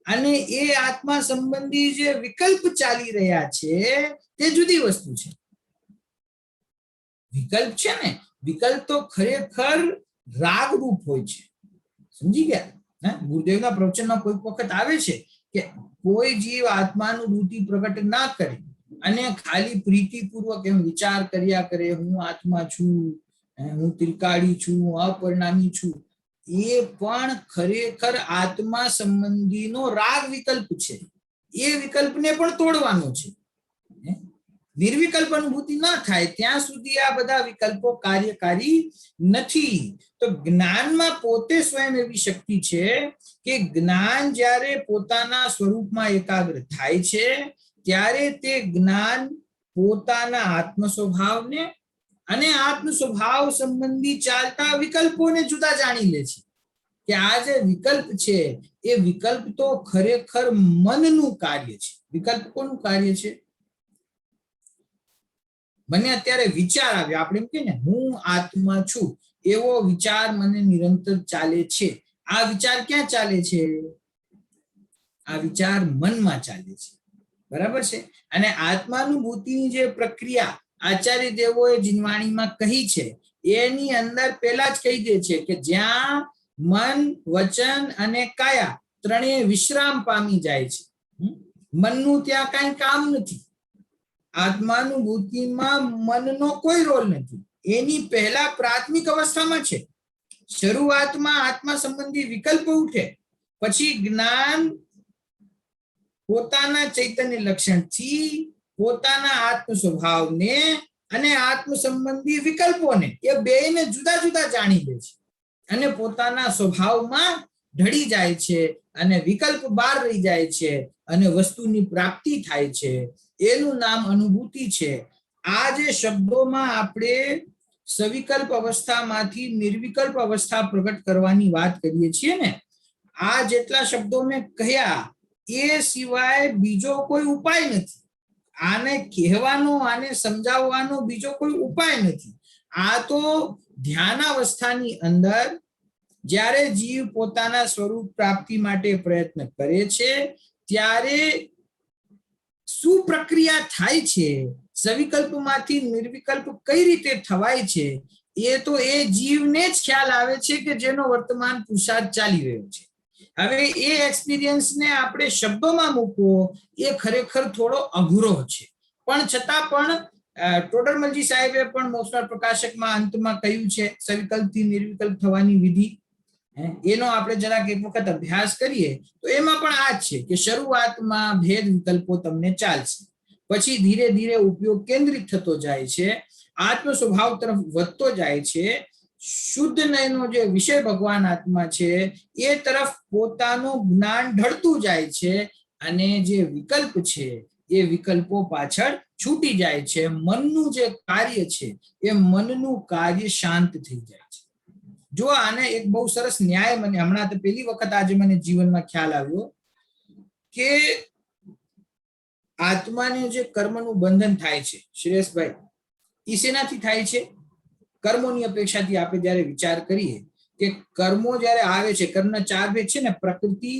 અને એ આત્મા સંબંધી જે વિકલ્પ ચાલી રહ્યા છે તે જુદી વસ્તુ છે. વિકલ્પ છે ને, વિકલ્પ તો ખરેખર રાગ રૂપ હોય છે, સમજી ગયા. ગુરુદેવના પ્રવચનમાં કોઈક વખત આવે છે કે કોઈ જીવ આત્માનું વૃત્તિ પ્રગટ ના કરે અને ખાલી પ્રીતિપૂર્વક એમ વિચાર કર્યા કરે, હું આત્મા છું, હું ત્રિકાળી છું, અપરિણામી છું, એ પણ ખરેખર આત્મા સંબંધીનો રાગ વિકલ્પ છે. એ વિકલ્પને પણ તોડવાનો છે. નિર્વિકલ્પ અનુભૂતિ ન થાય ત્યાં સુધી આ બધા વિકલ્પો કાર્યકારી નથી. તો જ્ઞાનમાં પોતે સ્વયં એવી શક્તિ છે કે જ્ઞાન જ્યારે પોતાના સ્વરૂપમાં એકાગ્ર થાય છે ત્યારે તે જ્ઞાન પોતાના આત્મ સ્વભાવને અને આત્મ સ્વભાવ સંબંધી ચાલતા વિકલ્પોને જુદા જાણી લે છે. કે આ જે વિકલ્પ છે એ વિકલ્પ તો ખરેખર મનનું કાર્ય છે. વિકલ્પ કોનું કાર્ય છે? મને અત્યારે વિચાર આવ્યો, આપણે એમ કે ને હું આત્મા છું એવો વિચાર મને નિરંતર ચાલે છે. આ વિચાર ક્યાં ચાલે છે? આ વિચાર મનમાં ચાલે છે, બરાબર છે. અને આત્માનુભૂતિની જે પ્રક્રિયા આચાર્ય દેવોએ જીનવાણીમાં કહી છે એની અંદર પેલા જ કહી દે છે કે જ્યાં મન, વચન અને કાયા ત્રણેય વિશ્રામ પામી જાય છે, મનનું ત્યાં કઈ કામ નથી. આત્માનુભૂતિમાં મનનો કોઈ રોલ નથી. એની પહેલા પ્રાથમિક અવસ્થામાં છે. શરૂઆતમાં આત્મા સંબંધી વિકલ્પ ઉઠે, પછી જ્ઞાન પોતાના ચૈતન્ય લક્ષણથી પોતાના આત્મ સ્વભાવને અને આત્મ સંબંધી વિકલ્પોને એ બેને જુદા જુદા જાણી લે છે અને પોતાના સ્વભાવમાં ઢળી જાય છે અને વિકલ્પ બહાર રહી જાય છે અને વસ્તુની પ્રાપ્તિ થાય છે. એનું નામ અનુભૂતિ છે. આ જે શબ્દોમાં આપણે સવિકલ્પ અવસ્થામાંથી નિર્વિકલ્પ અવસ્થા પ્રગટ કરવાની વાત કરીએ છીએ ને, આ જેટલા શબ્દો મેં કહ્યા એ સિવાય બીજો કોઈ ઉપાય નથી. આને કહેવાનો, આને સમજાવવાનો બીજો કોઈ ઉપાય નથી. આ તો ધ્યાનાવસ્થાની અંદર જ્યારે જીવ પોતાના સ્વરૂપ પ્રાપ્તિ માટે પ્રયત્ન કરે છે ત્યારે શું પ્રક્રિયા થાય છે, સવિકલ્પમાંથી નિર્વિકલ્પ કઈ રીતે થવાય છે, એ તો એ જીવને જ ખ્યાલ આવે છે કે જેનો વર્તમાન પુરુષાર્થ ચાલી રહ્યો છે. હવે એ એક્સપિરિયન્સને આપણે શબ્દોમાં મૂકવો એ ખરેખર થોડો અઘરો છે, પણ છતાં પણ ટોડરમલજી સાહેબે પણ મોસરાર પ્રકાશકમાં અંતમાં કહ્યું છે સવિકલ્પથી નિર્વિકલ્પ થવાની વિધિ, એનો આપણે જરાક એક વખત અભ્યાસ કરીએ તો એમાં પણ આ જ છે કે શરૂઆતમાં ભેદ વિકલ્પો તમને ચાલશે, પછી ધીરે ધીરે ઉપયોગ કેન્દ્રિત થતો જાય છે, આત્મ સ્વભાવ તરફ વધતો જાય છે, શુદ્ધ નયનો જે વિષય ભગવાન આત્મા છે એ તરફ પોતાનું જ્ઞાન ઢળતું જાય છે, અને જે વિકલ્પ છે એ વિકલ્પો પાછળ છૂટી જાય છે, મનનું જે કાર્ય છે એ મનનું કાર્ય શાંત થઈ જાય છે. જો આને એક બહુ સરસ ન્યાય મને હમણાં તો પહેલી વખત આજે મને જીવનમાં ખ્યાલ આવ્યો કે આત્માને જે કર્મનું બંધન થાય છે શ્રેયસભાઈ, એ શેનાથી થાય છે? કર્મોની અપેક્ષાથી આપણે જ્યારે વિચાર કરીએ કે કર્મો જ્યારે આવે છે, કર્મના 4 ભેદ છે ને, પ્રકૃતિ,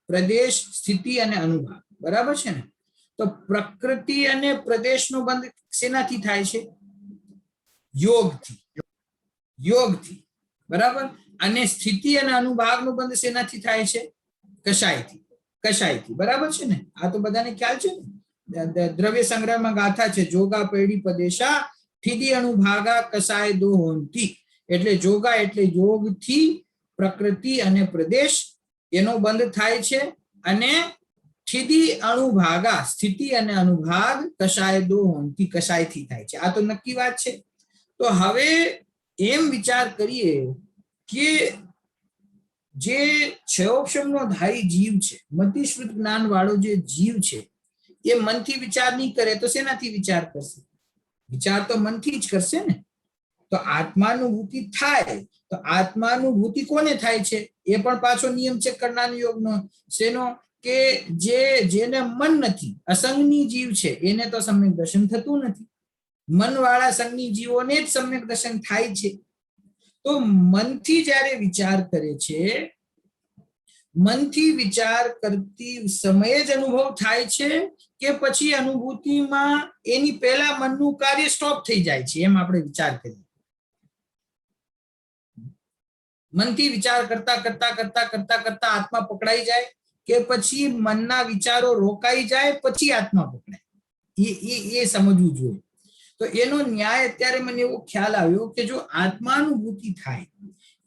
પ્રદેશ, સ્થિતિ અને અનુભાવ, બરાબર છે ને? તો પ્રકૃતિ અને પ્રદેશનો બંધ શેનાથી થાય છે? યોગથી, યોગથી, બરાબર. અને સ્થિતિ અને અનુભાવનો બંધ શેનાથી થાય છે? કશાયથી, કશાયથી, બરાબર છે ને? આ તો બધાને ખ્યાલ છે ને. દ્રવ્ય સંગ્રહમાં ગાથા છે, જોગા પૈડી પદેશા થીદી અનુભાગા કસાય દો હોંતી. એટલે જોગા એટલે યોગથી પ્રકૃતિ અને પ્રદેશ એનો બંધ થાય છે, અને થીદી અણુભાગા સ્થિતિ અને અનુભાગ કશાય દો હોંતી કશાયથી થાય છે. આ તો નક્કી વાત છે. તો હવે એમ વિચાર કરીએ કે જે ક્ષયોક્ષમનો ધારી જીવ છે, મતિશ્રુત જ્ઞાન વાળો જે જીવ છે, એ મનથી વિચાર નહીં કરે તો શેનાથી વિચાર કરશે? વિચાર તો મનથી જ કરશે ને. તો આત્માનુભૂતિ થાય તો આત્માનુભૂતિ કોને થાય છે? એ પણ પાછો નિયમ છે કર્ણાન યોગનો. શેનો? કે જેને મન નથી, અસંગની જીવ છે, એને તો સમ્યક દર્શન થતું નથી. મનવાળા સંગની જીવોને જ સમ્યક દર્શન થાય છે. તો મનથી જ્યારે વિચાર કરે છે, મનથી વિચાર કરતી સમયે જ અનુભવ થાય છે કે પછી અનુભૂતિમાં એની પહેલા મનનું કાર્ય સ્ટોપ થઈ જાય છે? એમ આપણે વિચાર કરીએ. મનથી વિચાર કરતા કરતા કરતા કરતા કરતા આત્મા પકડાઈ જાય કે પછી મનના વિચારો રોકાઈ જાય પછી આત્મા પકડાય? એ સમજવું જોઈએ. તો એનો ન્યાય અત્યારે મને એવો ખ્યાલ આવ્યો કે જો આત્માનુભૂતિ થાય,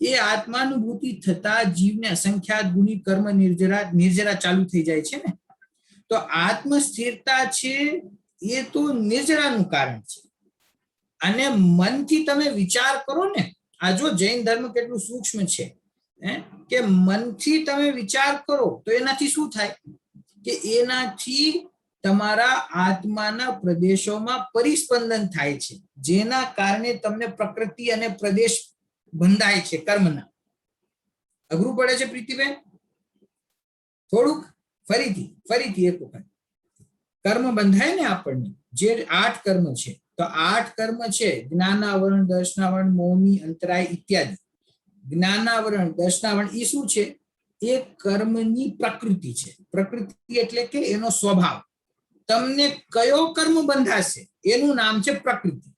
એ આત્માનુભૂતિ થતા જીવને અસંખ્યાત ગુણી કર્મ નિર્જરા ચાલુ થઈ જાય છે ને. તો આત્મ સ્થિરતા છે એ તો નિર્જરાનું કારણ છે. અને મનથી તમે વિચાર કરો ને, આ જો જૈન ધર્મ કેટલું સૂક્ષ્મ છે કે મનથી તમે વિચાર કરો તો એનાથી શું થાય? કે એનાથી તમારા આત્માના પ્રદેશોમાં પરિસ્પંદન થાય છે, જેના કારણે તમને પ્રકૃતિ અને પ્રદેશ બંધાય છે કર્મના. અઘરું પડે છે પ્રીતિબેન થોડુંક? ફરીથી એક વખત. કર્મ બંધાય ને આપણને, જે 8 કર્મ છે, તો 8 કર્મ છે જ્ઞાનાવરણ, દર્શનાવરણ, મૌની, અંતરાય ઇત્યાદિ. જ્ઞાનાવરણ, દર્શનાવરણ એ શું છે? એ કર્મની પ્રકૃતિ છે. પ્રકૃતિ એટલે કે એનો સ્વભાવ. તમને કયો કર્મ બંધાશે એનું નામ છે પ્રકૃતિ.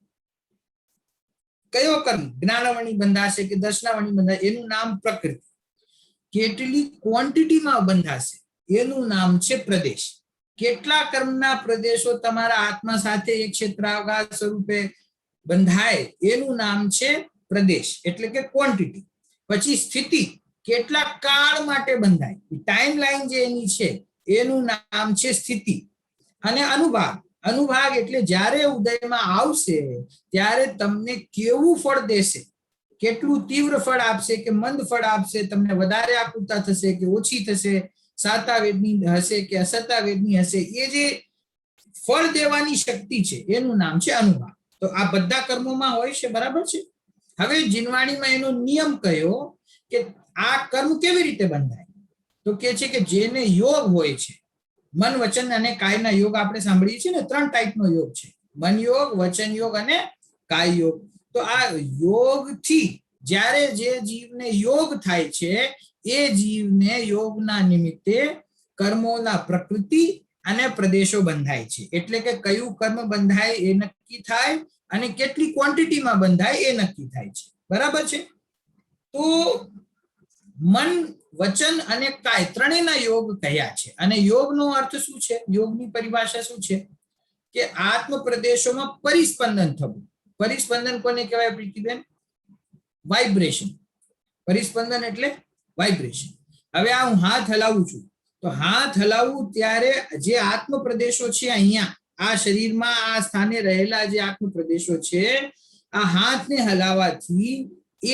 કયો કર્મ જ્ઞાનાવરણી બંધાશે કે દર્શનાવરણી બંધાશે એનું નામ પ્રકૃતિ. કેટલી ક્વોન્ટિટીમાં બંધાશે એનું નામ છે પ્રદેશ. કેટલા કર્મના પ્રદેશો તમારા આત્મા સાથે એક ક્ષેત્રાવકાશ સ્વરૂપે બંધાય એનું નામ છે પ્રદેશ, એટલે કે ક્વોન્ટિટી. પછી સ્થિતિ, કેટલા કાળ માટે બંધાય, ટાઈમ લાઈન જે એની છે એનું નામ છે સ્થિતિ. અને અનુભાગ, અનુભાગ એટલે જ્યારે ઉદયમાં આવશે ત્યારે તમને કેવું ફળ દેશે, કેટલું તીવ્ર ફળ આપશે કે મંદ ફળ આપશે, તમને વધારે આકૃતા થશે કે ઓછી થશે, સાતાવેદની હશે કે અસતાવેદની હશે, એ જે ફળ દેવાની શક્તિ છે એનું નામ છે અનુભાગ. તો આ બધા કર્મોમાં હોય છે, બરાબર છે. હવે જીનવાણીમાં એનો નિયમ કયો કે આ કર્મ કેવી રીતે બંધાય? તો કે છે કે જેને યોગ હોય છે, મન, વચન અને કાયના યોગ આપણે સાંભળીએ છીએ ને, 3 ટાઈપનો યોગ છે, મન યોગ, વચન યોગ અને કાય યોગ. તો આ યોગથી જ્યારે જે જીવને યોગ થાય છે એ જીવને યોગના નિમિત્તે કર્મોના પ્રકૃતિ અને પ્રદેશો બંધાય છે. એટલે કે કયું કર્મ બંધાય એ નક્કી થાય અને કેટલી ક્વોન્ટિટીમાં બંધાય એ નક્કી થાય છે, બરાબર છે. તો મન, વચન અને કાય ત્રણેયના યોગ કયા છે, અને યોગનો અર્થ શું છે? યોગની પરિભાષા શું છે? કે આત્મ પ્રદેશોમાં પરિસ્પંદન થવું. પરિસ્પંદન કોને કહેવાય પ્રીતિબેન? વાઇબ્રેશન. પરિસ્પંદન એટલે વાઇબ્રેશન. હવે આ હું હાથ હલાવું છું, તો હાથ હલાવું ત્યારે જે આત્મ પ્રદેશો છે અહીંયા આ શરીરમાં આ સ્થાને રહેલા જે આત્મ પ્રદેશો છે, આ હાથને હલાવવાથી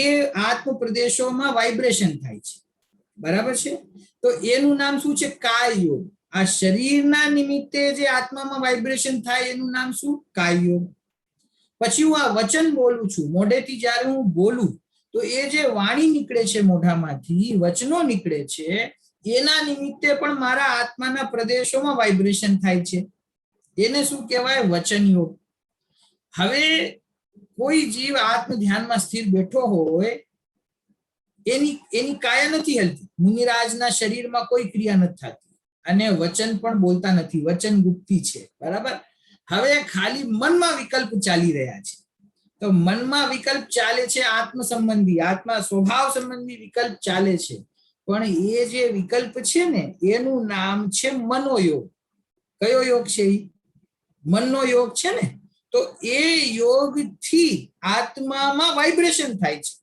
એ આત્મ પ્રદેશોમાં વાઇબ્રેશન થાય છે. બરાબર છે? તો એનું નામ શું છે? કાય યોગ. આ શરીરના નિમિત્તે જે આત્મામાં વાઇબ્રેશન થાય એનું નામ શું? કાય યોગ. પછી હું આ વચન બોલું છું, મોઢેથી જ્યારે હું બોલું તો એ જે વાણી નીકળે છે મોઢામાંથી, વચનો નીકળે છે, એના નિમિત્તે પણ મારા આત્માના પ્રદેશોમાં વાઇબ્રેશન થાય છે. એને શું કહેવાય? વચન યોગ. હવે કોઈ જીવ આત્મ ધ્યાનમાં સ્થિર બેઠો હોય, એની કાયા નથી હલતી, મુનિરાજના શરીરમાં કોઈ ક્રિયા નથી થતી અને વચન પણ બોલતા નથી, વચન ગુપ્તી છે. બરાબર? હવે ખાલી મનમાં વિકલ્પ ચાલી રહ્યા છે. તો મનમાં વિકલ્પ ચાલે છે, આત્મ સંબંધી, આત્મા સ્વભાવ સંબંધી વિકલ્પ ચાલે છે. પણ એ જે વિકલ્પ છે ને એનું નામ છે મનોયોગ. કયો યોગ છે? મનનો યોગ છે ને. તો એ યોગથી આત્મામાં વાઇબ્રેશન થાય છે.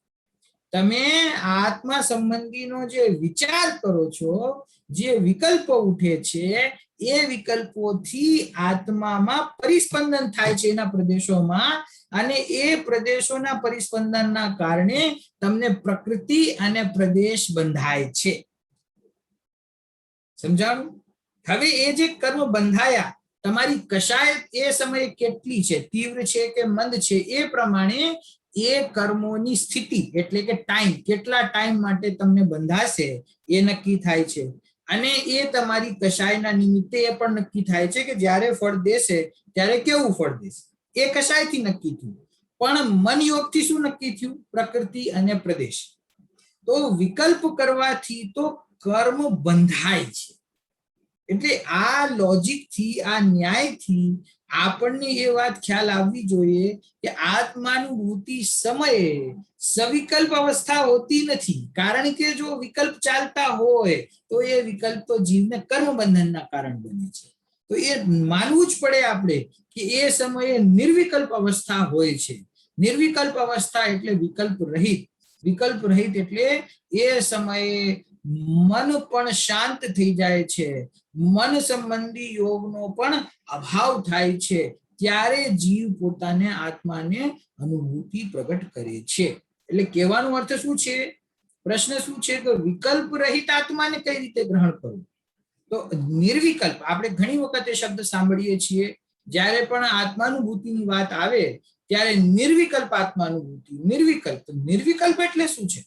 તમે આત્મા સંબંધીનો જે વિચાર કરો છો, જે વિકલ્પો ઉઠે છે, એ વિકલ્પોથી આત્મામાં પરિસ્પંદન થાય છે એના પ્રદેશોમાં, અને એ પ્રદેશોના પરિસ્પંદનના કારણે તમને પ્રકૃતિ અને પ્રદેશ બંધાય છે. સમજાણું? હવે એ જે કર્મ બંધાયા, તમારી કશાય એ સમયે કેટલી છે, તીવ્ર છે કે મંદ છે, એ પ્રમાણે એ કર્મોની સ્થિતિ એટલે કે ટાઈમ, કેટલા ટાઈમ માટે તમને બંધાશે એ નક્કી થાય છે. અને એ તમારી કશાયના નિમિત્તે એ પણ નક્કી થાય છે કે જ્યારે ફળ દેશે ત્યારે કેવું ફળ દેશે. એ કશાયથી નક્કી થયું. પણ મન યોગથી શું નક્કી થયું? પ્રકૃતિ અને પ્રદેશ. તો વિકલ્પ કરવાથી તો કર્મ બંધાય છે. એટલે આ લોજિકથી, આ ન્યાયથી આપણને એ વાત ખ્યાલ આવવી જોઈએ કે આત્માનુભૂતિ સમયે સવિકલ્પ અવસ્થા હોતી નથી. કારણ કે જો વિકલ્પ ચાલતા હોય તો એ વિકલ્પ તો જીવને કર્મ બંધનના કારણ બને છે. તો એ માનવું જ પડે આપણે કે એ સમયે નિર્વિકલ્પ અવસ્થા હોય છે. નિર્વિકલ્પ અવસ્થા એટલે વિકલ્પ રહિત. વિકલ્પ રહિત એટલે એ સમયે મન પણ શાંત થઈ જાય છે, મન સંબંધી યોગનો પણ અભાવ થાય છે. ત્યારે જીવ પોતાને આત્માને અનુભૂતિ પ્રગટ કરે છે. એટલે કહેવાનો અર્થ શું છે? પ્રશ્ન શું છે કે વિકલ્પ રહિત આત્માને કઈ રીતે ગ્રહણ કરવું? તો નિર્વિકલ્પ, આપણે ઘણી વખત એ શબ્દ સાંભળીએ છીએ, જ્યારે પણ આત્માનુભૂતિની વાત આવે ત્યારે નિર્વિકલ્પ આત્માનુભૂતિ. નિર્વિકલ્પ, નિર્વિકલ્પ એટલે શું છે?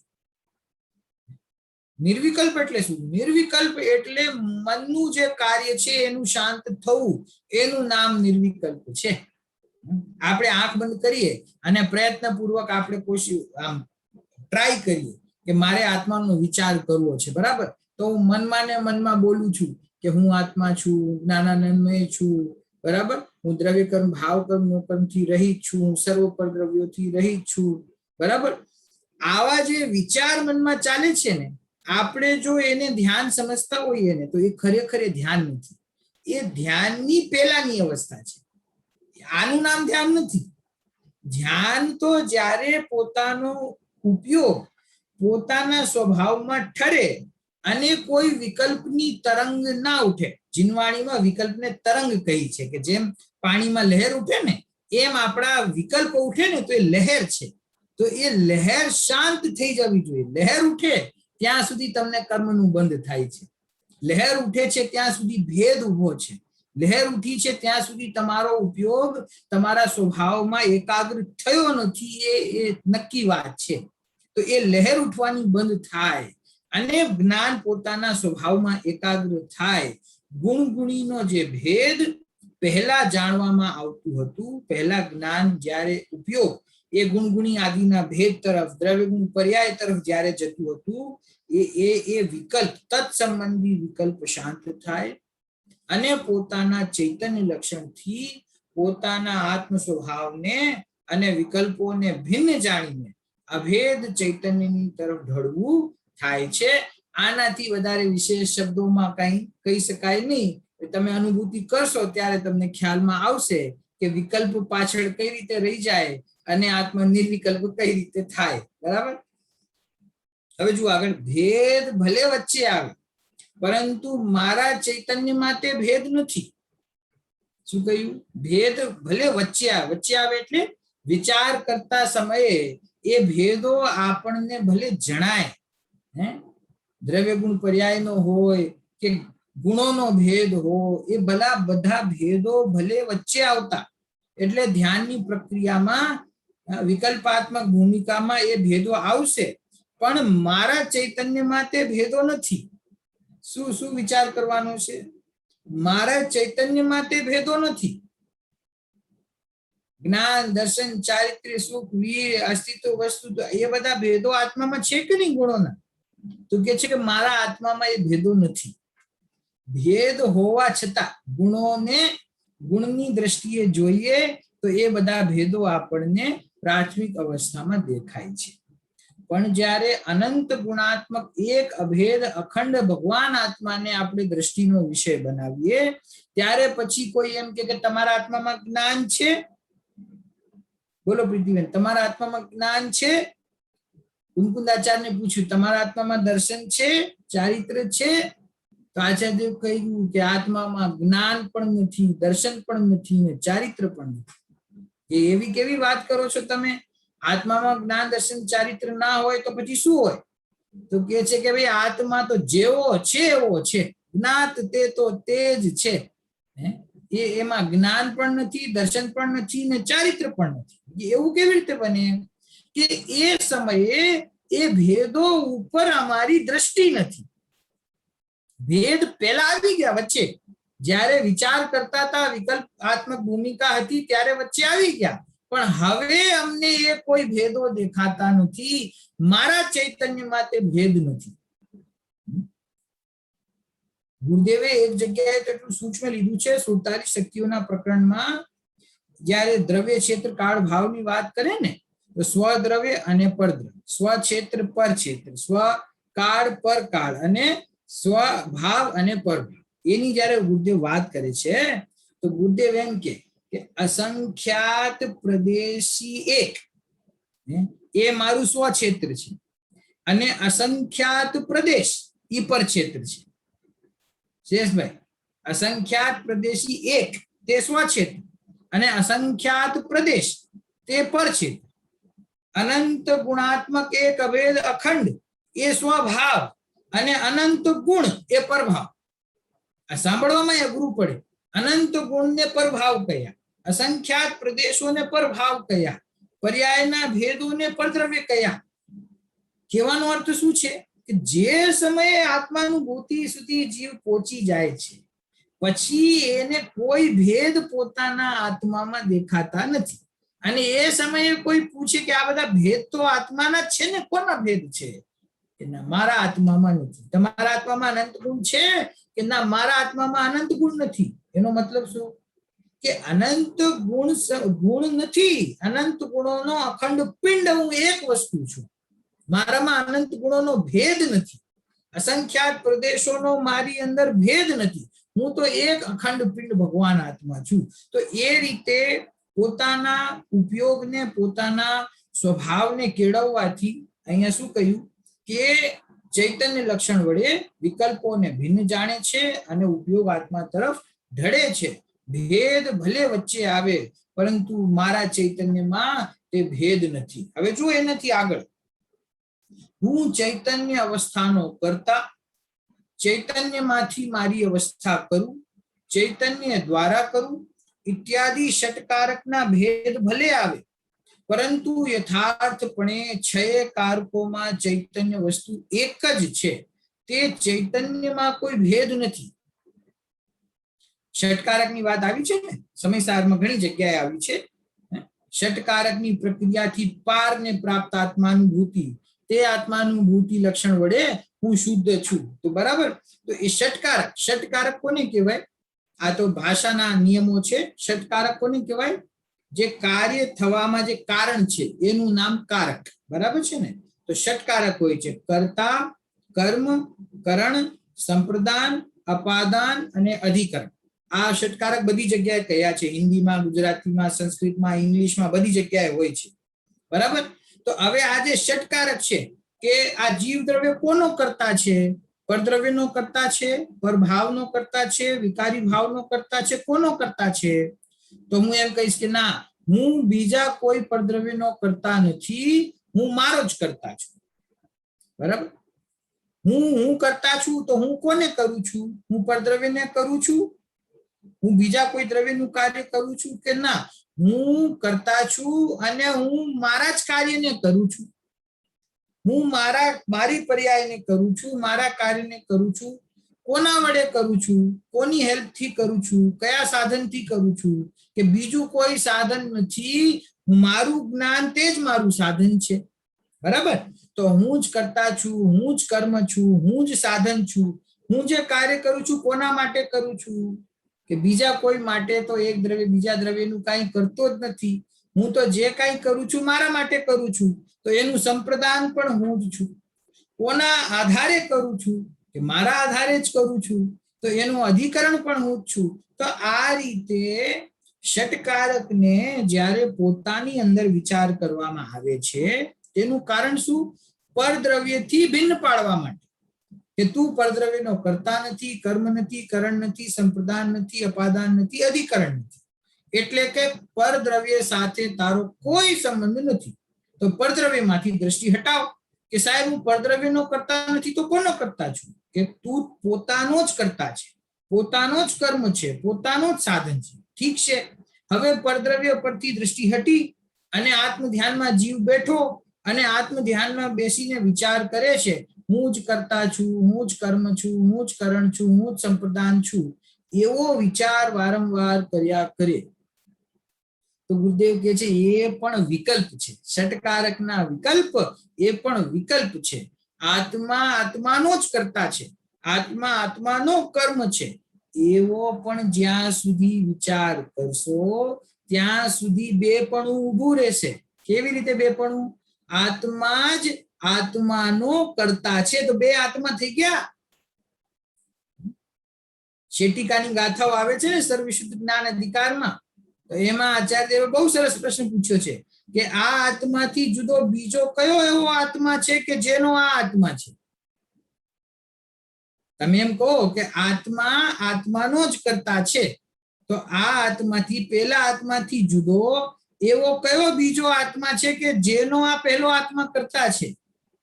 નિર્વિકલ્પ એટલે શું? નિર્વિકલ્પ એટલે મનનું જે કાર્ય છે એનું શાંત થવું, એનું નામ નિર્વિકલ્પ છે. આપણે આંખ બંધ કરીએ અને પ્રયત્નપૂર્વક આપણે આમ ટ્રાય કરીએ કે મારે આત્માનો વિચાર કરવો છે. બરાબર? તો હું મનમાં ને મનમાં બોલું છું કે હું આત્મા છું, જ્ઞાનાનંદમય છું. બરાબર? હું દ્રવ્ય કર્મ, ભાવ કર્મ, કર્મથી રહિત છું, હું સર્વ પર દ્રવ્યોથી રહિત છું. બરાબર? આવા જે વિચાર મનમાં ચાલે છે ને, આપણે જો એને ધ્યાન સમજતા હોઈએ ને તો એ ખરેખર ધ્યાન નથી. એ ધ્યાનની પહેલાની અવસ્થા છે. આનું નામ ધ્યાન નથી. ધ્યાન તો જ્યારે પોતાનો ઉપયોગ પોતાના સ્વભાવમાં ઠરે અને કોઈ વિકલ્પની તરંગ ના ઉઠે. જીનવાણીમાં વિકલ્પને તરંગ કહી છે કે જેમ પાણીમાં લહેર ઉઠે ને એમ આપણા વિકલ્પ ઉઠે ને તો એ લહેર છે. તો એ લહેર શાંત થઈ જવી જોઈએ. લહેર ઉઠે ત્યાં સુધી તમને કર્મનું બંધ થાય છે. લહેર ઉઠે છે ત્યાં સુધી ભેદ ઉભો છે. લહેર ઉઠી છે ત્યાં સુધી તમારો ઉપયોગ તમારા સ્વભાવમાં એકાગ્ર થયો નથી, એ નક્કી વાત છે. તો એ લહેર ઉઠવાની બંધ થાય અને જ્ઞાન પોતાના સ્વભાવમાં એકાગ્ર થાય. ગુણગુણીનો જે ભેદ પહેલા જાણવામાં આવતું હતું, પહેલા જ્ઞાન જ્યારે ઉપયોગ એ ગુણગુણી આદિના ભેદ તરફ, દ્રવ્યગુણ પર્યાય તરફ જ્યારે જતું હતું, એ વિકલ્પ, તત્સંબંધી વિકલ્પ શાંત થાય અને પોતાના ચૈતન્ય લક્ષણથી પોતાના આત્મ સ્વભાવને અને વિકલ્પોને ભિન્ન જાણીને અભેદ ચૈતન્યની તરફ ઢળવું થાય છે. આનાથી વધારે વિશેષ શબ્દોમાં કંઈ કહી શકાય નહીં. તમે અનુભૂતિ કરશો ત્યારે તમને ખ્યાલમાં આવશે કે વિકલ્પ પાછળ કઈ રીતે રહી જાય અને આત્મા નિર્વિકલ્પ કઈ રીતે થાય. બરાબર. હવે જો આગળ, ભેદ ભલે વચ્ચે આવે પરંતુ મારા ચૈતન્યમાં તે ભેદ નથી. શું કહ્યું? ભેદ ભલે વચ્ચે આવે એટલે વિચાર કરતા સમયે એ ભેદો આપણને ભલે જણાય, હે, દ્રવ્ય ગુણ પર્યાયનો હોય કે ગુણોનો ભેદ હોય, એ બધા ભેદો ભલે વચ્ચે આવતા, એટલે ધ્યાનની પ્રક્રિયામાં વિકલ્પાત્મક ભૂમિકામાં એ ભેદો આવશે, પણ મારા ચૈતન્યમાં તે ભેદો નથી. શું વિચાર કરવાનો છે? મારા ચૈતન્યમાં તે ભેદો નથી. જ્ઞાન, દર્શન, ચારિત્ર્ય, સુખ, વીર, અસ્તિત્વ, વસ્તુ, એ બધા ભેદો આત્મામાં છે કે નહીં ગુણોના? તો કે છે કે મારા આત્મામાં એ ભેદો નથી. ભેદ હોવા છતાં ગુણોને ગુણની દ્રષ્ટિએ જોઈએ તો એ બધા ભેદો આપણને પ્રાથમિક અવસ્થામાં દેખાય છે. પણ જ્યારે અનંત ગુણાત્મક એક અભેદ અખંડ ભગવાન આત્માને આપણે દ્રષ્ટિનો વિષય બનાવીએ ત્યારે પછી કોઈ એમ કે તમારા આત્મામાં જ્ઞાન છે? બોલો પ્રીતિબેન, તમારા આત્મામાં જ્ઞાન છે? કુમકુંદાચાર્યને પૂછ્યું, તમારા આત્મામાં દર્શન છે, ચારિત્ર છે? તો આચાર્ય કહ્યું કે આત્મામાં જ્ઞાન પણ નથી, દર્શન પણ નથી ને ચારિત્ર પણ નથી. એવી કેવી વાત કરો છો તમે? આત્મામાં જ્ઞાન, દર્શન, ચારિત્ર ના હોય તો પછી શું હોય? તો કે છે કે ભાઈ આત્મા તો જેવો છે એવો છે, જ્ઞાત તે તો તે જ છે. એમાં જ્ઞાન પણ નથી, દર્શન પણ નથી ને ચારિત્ર પણ નથી. એવું કેવી રીતે બને કે એ સમયે એ ભેદો ઉપર અમારી દ્રષ્ટિ નથી. ભેદ પેલા આવી ગયા વચ્ચે, જ્યારે વિચાર કરતા હતા, વિકલ્પાત્મક ભૂમિકા હતી ત્યારે વચ્ચે આવી ગયા, પણ હવે અમને એ કોઈ ભેદો દેખાતા નથી. મારા ચૈતન્યમાં તે ભેદ નથી. ગુરુદેવે એક જગ્યાએ એટલું સૂક્ષ્મ લીધું છે, 47 શક્તિઓના પ્રકરણમાં જ્યારે દ્રવ્ય ક્ષેત્ર કાળ ભાવની વાત કરે ને, તો સ્વદ્રવ્ય અને પરદ્રવ્ય, સ્વક્ષેત્ર પર ક્ષેત્ર, સ્વ કાળ પર કાળ અને સ્વભાવ અને પરભાવ, એની જ્યારે ગુરુદેવ વાત કરે છે તો ગુરુદેવ એમ કે અસંખ્યાત પ્રદેશી એક, એ મારું સ્વક્ષેત્ર છે, અને અસંખ્યાત પ્રદેશ ઈ પર ક્ષેત્ર છે. શેષભાઈ, અસંખ્યાત પ્રદેશી એક તે સ્વક્ષેત્ર અને અસંખ્યાત પ્રદેશ તે પર ક્ષેત્ર. અનંત ગુણાત્મક એક અભેદ અખંડ એ સ્વભાવ અને અનંત ગુણ એ પરભાવ. આ સાંભળવામાં અઘરું પડે. અનંત ગુણ ને પરભાવ કયા, અસંખ્યાત પ્રદેશોને પરભાવ કયા, પર્યાયના ભેદોને પરદ્રવ્ય કયા. કહેવાનો અર્થ શું છે કે જે સમયે આત્માનુભૂતિ સુધી જીવ પહોંચી જાય છે પછી એને કોઈ ભેદ પોતાના આત્મામાં દેખાતા નથી. અને એ સમયે કોઈ પૂછે કે આ બધા ભેદ તો આત્માના જ છે ને, કોના ભેદ છે? કે ના, મારા આત્મામાં નથી. તમારા આત્મામાં અનંત ગુણ છે? કે ના, મારા આત્મામાં અનંત ગુણ નથી. એનો મતલબ શું? કે અનંત ગુણ નથી, અનંત ગુણોનો અખંડ પિંડ હું એક વસ્તુ છું. મારામાં અનંત ગુણોનો ભેદ નથી. અસંખ્યાત પ્રદેશોનો મારી અંદર ભેદ નથી. હું તો એક અખંડ પિંડ ભગવાન આત્મા છું. તો એ રીતે પોતાના ઉપયોગને, પોતાના સ્વભાવને કેળવવાથી અહીંયા શું કહ્યું કે ચૈતન્ય લક્ષણ વડે વિકલ્પોને ભિન્ન જાણે છે અને ઉપયોગ આત્મા તરફ ઢળે છે. ભેદ ભલે વચ્ચે આવે પરંતુ મારા ચૈતન્યમાં તે ભેદ નથી. હવે જો એનાથી આગળ, હું ચૈતન્ય અવસ્થાનો કરતા, ચૈતન્યમાંથી મારી અવસ્થા કરું, ચૈતન્ય દ્વારા કરું ઇત્યાદિ ષટકારકના ભેદ ભલે આવે પરંતુ યથાર્થપણે 6 કારકોમાં ચૈતન્ય વસ્તુ એક જ છે. તે ચૈતન્યમાં કોઈ ભેદ નથી. ષટકારકની વાત આવી છે ને, સમયસારમાં ઘણી જગ્યાએ આવી છે. ષટકારકની પ્રક્રિયાથી પારને પ્રાપ્ત આત્માનુભૂતિ, તે આત્માનુભૂતિ લક્ષણ વડે હું શુદ્ધ છું. તો બરાબર, તો એ ષટકારક કોને કહેવાય? આ તો ભાષાના નિયમો છે. ષટકારક કોને કહેવાય? જે કાર્ય થવામાં જે કારણ છે એનું નામ કારક. બરાબર છે ને? તો ષટકારક હોય છે કર્તા, કર્મ, કરણ, સંપ્રદાન અપાદાન અને અધિકરણ. આ ષટકારક બધી જગ્યાએ કયા છે, હિન્દીમાં, ગુજરાતીમાં, સંસ્કૃતમાં, ઇંગ્લિશમાં, બધી જગ્યાએ હોય છે. બરાબર. તો હવે આ જે ષટકારક છે કે આ જીવ દ્રવ્ય કોનો કરતા છે? પરદ્રવ્યનો કરતા છે, પરભાવનો કરતા છે, વિકારી ભાવનો કરતા છે, કોનો કરતા છે? તો હું એમ કહીશ કે ના, હું બીજા કોઈ પરદ્રવ્યનો કરતા નથી, હું મારો જ કરતા છું. બરાબર. હું કરતા છું તો હું કોને કરું છું? હું પરદ્રવ્યને કરું છું? હું બીજા કોઈ દ્રવ્યનું કાર્ય કરું છું કે ના? હું કરતા છું અને હું મારા જ કાર્યને કરું છું. હું મારી પર્યાયને કરું છું, મારા કાર્યને કરું છું. કોના વડે કરું છું? કોની હેલ્પથી કરું છું? કયા સાધનથી કરું છું? કે બીજું કોઈ સાધન નથી, મારું જ્ઞાન તે જ મારું સાધન છે. બરાબર. તો હું જ કરતા છું, હું જ કર્મ છું, હું જ સાધન છું. હું જે કાર્ય કરું છું કોના માટે કરું છું? કે બીજા કોઈ માટે તો એક દ્રવ્ય બીજા દ્રવ્યનું કાંઈ કરતો જ નથી. હું તો જે કાંઈ કરું છું મારા માટે કરું છું, તો એનું સંપ્રદાન પણ હું જ છું. કોના આધારે કરું છું? કે મારા આધારે જ કરું છું, તો એનું અધિકરણ પણ હું જ છું. તો આ રીતે ષટકારકને જ્યારે પોતાની અંદર વિચાર કરવામાં આવે છે, તેનું કારણ શું? પરદ્રવ્યથી ભિન્ન પાડવા માટે. કે તું પરદ્રવ્યનો કરતા નથી, કર્મ નથી, કરણ નથી, સંપ્રદાન નથી, અપાદાન નથી, અધિકરણ નથી. એટલે કે પરદ્રવ્ય સાથે તારો કોઈ સંબંધ નથી. તો પરદ્રવ્યમાંથી દ્રષ્ટિ હટાવ કે સાહેબ હું પરદ્રવ્યનો કરતા નથી તો કોનો કરતા છું? કે તું પોતાનો જ કરતા છે, પોતાનો જ કર્મ છે, પોતાનો જ સાધન છે. ઠીક છે. હવે પરદ્રવ્ય પરથી દ્રષ્ટિ હટી અને આત્મ ધ્યાનમાં જીવ બેઠો અને આત્મ ધ્યાનમાં બેસીને વિચાર કરે છે, હું જ કરતા છું, હું જ કર્મ છું, હું જ કરણ છું, હું જ સંપ્રદાન છું. એવો વિચાર વારંવાર કર્યા કરે તો ગુરુદેવ કહે છે એ પણ વિકલ્પ છે. ષટકારકના વિકલ્પ એ પણ વિકલ્પ છે. આત્મા આત્માનો જ કરતા છે, આત્મા આત્માનો કર્મ છે, એવો પણ જ્યાં સુધી વિચાર કરશો ત્યાં સુધી બેપણું ઊભું રહેશે. કેવી રીતે બેપણું? આત્મા જ આત્માનો કરતા છે, તો બે આત્મા થઈ ગયા. શેટિકાની ગાથાઓ આવે છે ને સર્વશુદ્ધ જ્ઞાન અધિકારમાં, તો એમાં આચાર્યદેવે બહુ સરસ પ્રશ્ન પૂછ્યો છે કે આ આત્માથી જુદો બીજો કયો એવો આત્મા છે કે જેનો આ આત્મા છે? તમે એમ કહો કે આત્મા આત્માનો જ કરતા છે, તો આ આત્માથી પેલા આત્માથી જુદો એવો કયો બીજો આત્મા છે કે જેનો આ પહેલો આત્મા કરતા છે?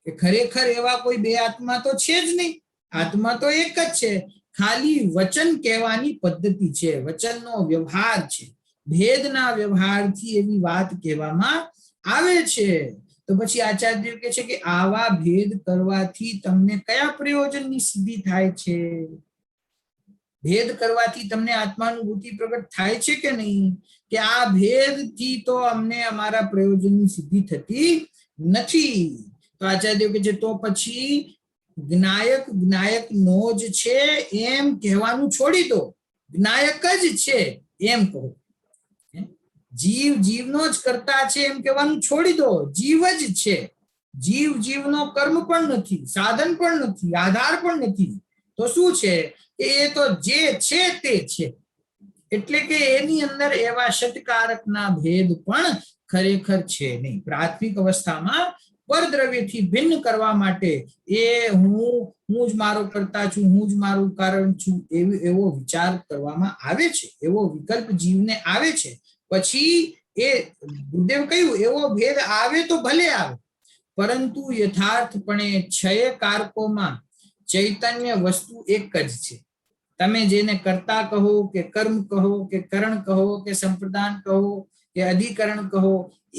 કે ખરેખર એવા કોઈ બે આત્મા તો છે જ નહીં. આત્મા તો એક જ છે, ખાલી વચન કહેવાની પદ્ધતિ છે, વચનનો વ્યવહાર છે, ભેદના વ્યવહારથી એવી વાત કહેવામાં આવે છે. તો પછી આચાર્ય કહે છે કે આવા ભેદ કરવાથી તમને કયા પ્રયોજનની સિદ્ધિ થાય છે? ભેદ કરવાથી તમને આત્માનુભૂતિ પ્રગટ થાય છે કે નહીં? કે આ ભેદથી તો અમને અમારા પ્રયોજનની સિદ્ધિ થતી નથી. તો આચાર્ય કહે છે તો પછી જ્ઞાયક નો જ છે એમ કહેવાનું છોડી દો, જ્ઞાયક જ છે એમ કહો. જીવનો જ કરતા છે એમ કહેવાનું છોડી દો, જીવ જ છે. જીવનો કર્મ પણ નથી, સાધન પણ નથી, આધાર પણ નથી. તો શું છે? એ તો જે છે તે છે. એટલે કે એની અંદર એવા ષટકારકના ભેદ પણ ખરેખર છે નહીં. પ્રાથમિક અવસ્થામાં પરદ્રવ્યથી ભિન્ન કરવા માટે એ હું જ મારો કરતા છું, હું જ મારું કારણ છું, એવો વિચાર કરવામાં આવે છે, એવો વિકલ્પ જીવને આવે છે. પછી એ ગુરુદેવ કહ્યું એવો ભેદ આવે તો ભલે આવે, પરંતુ યથાર્થપણે છય કારકોમાં ચૈતન્ય વસ્તુ એક જ છે. તમે જેને કર્તા કહો કે કર્મ કહો કે કરણ કહો કે સંપ્રદાન કહો કે અધિકરણ કહો,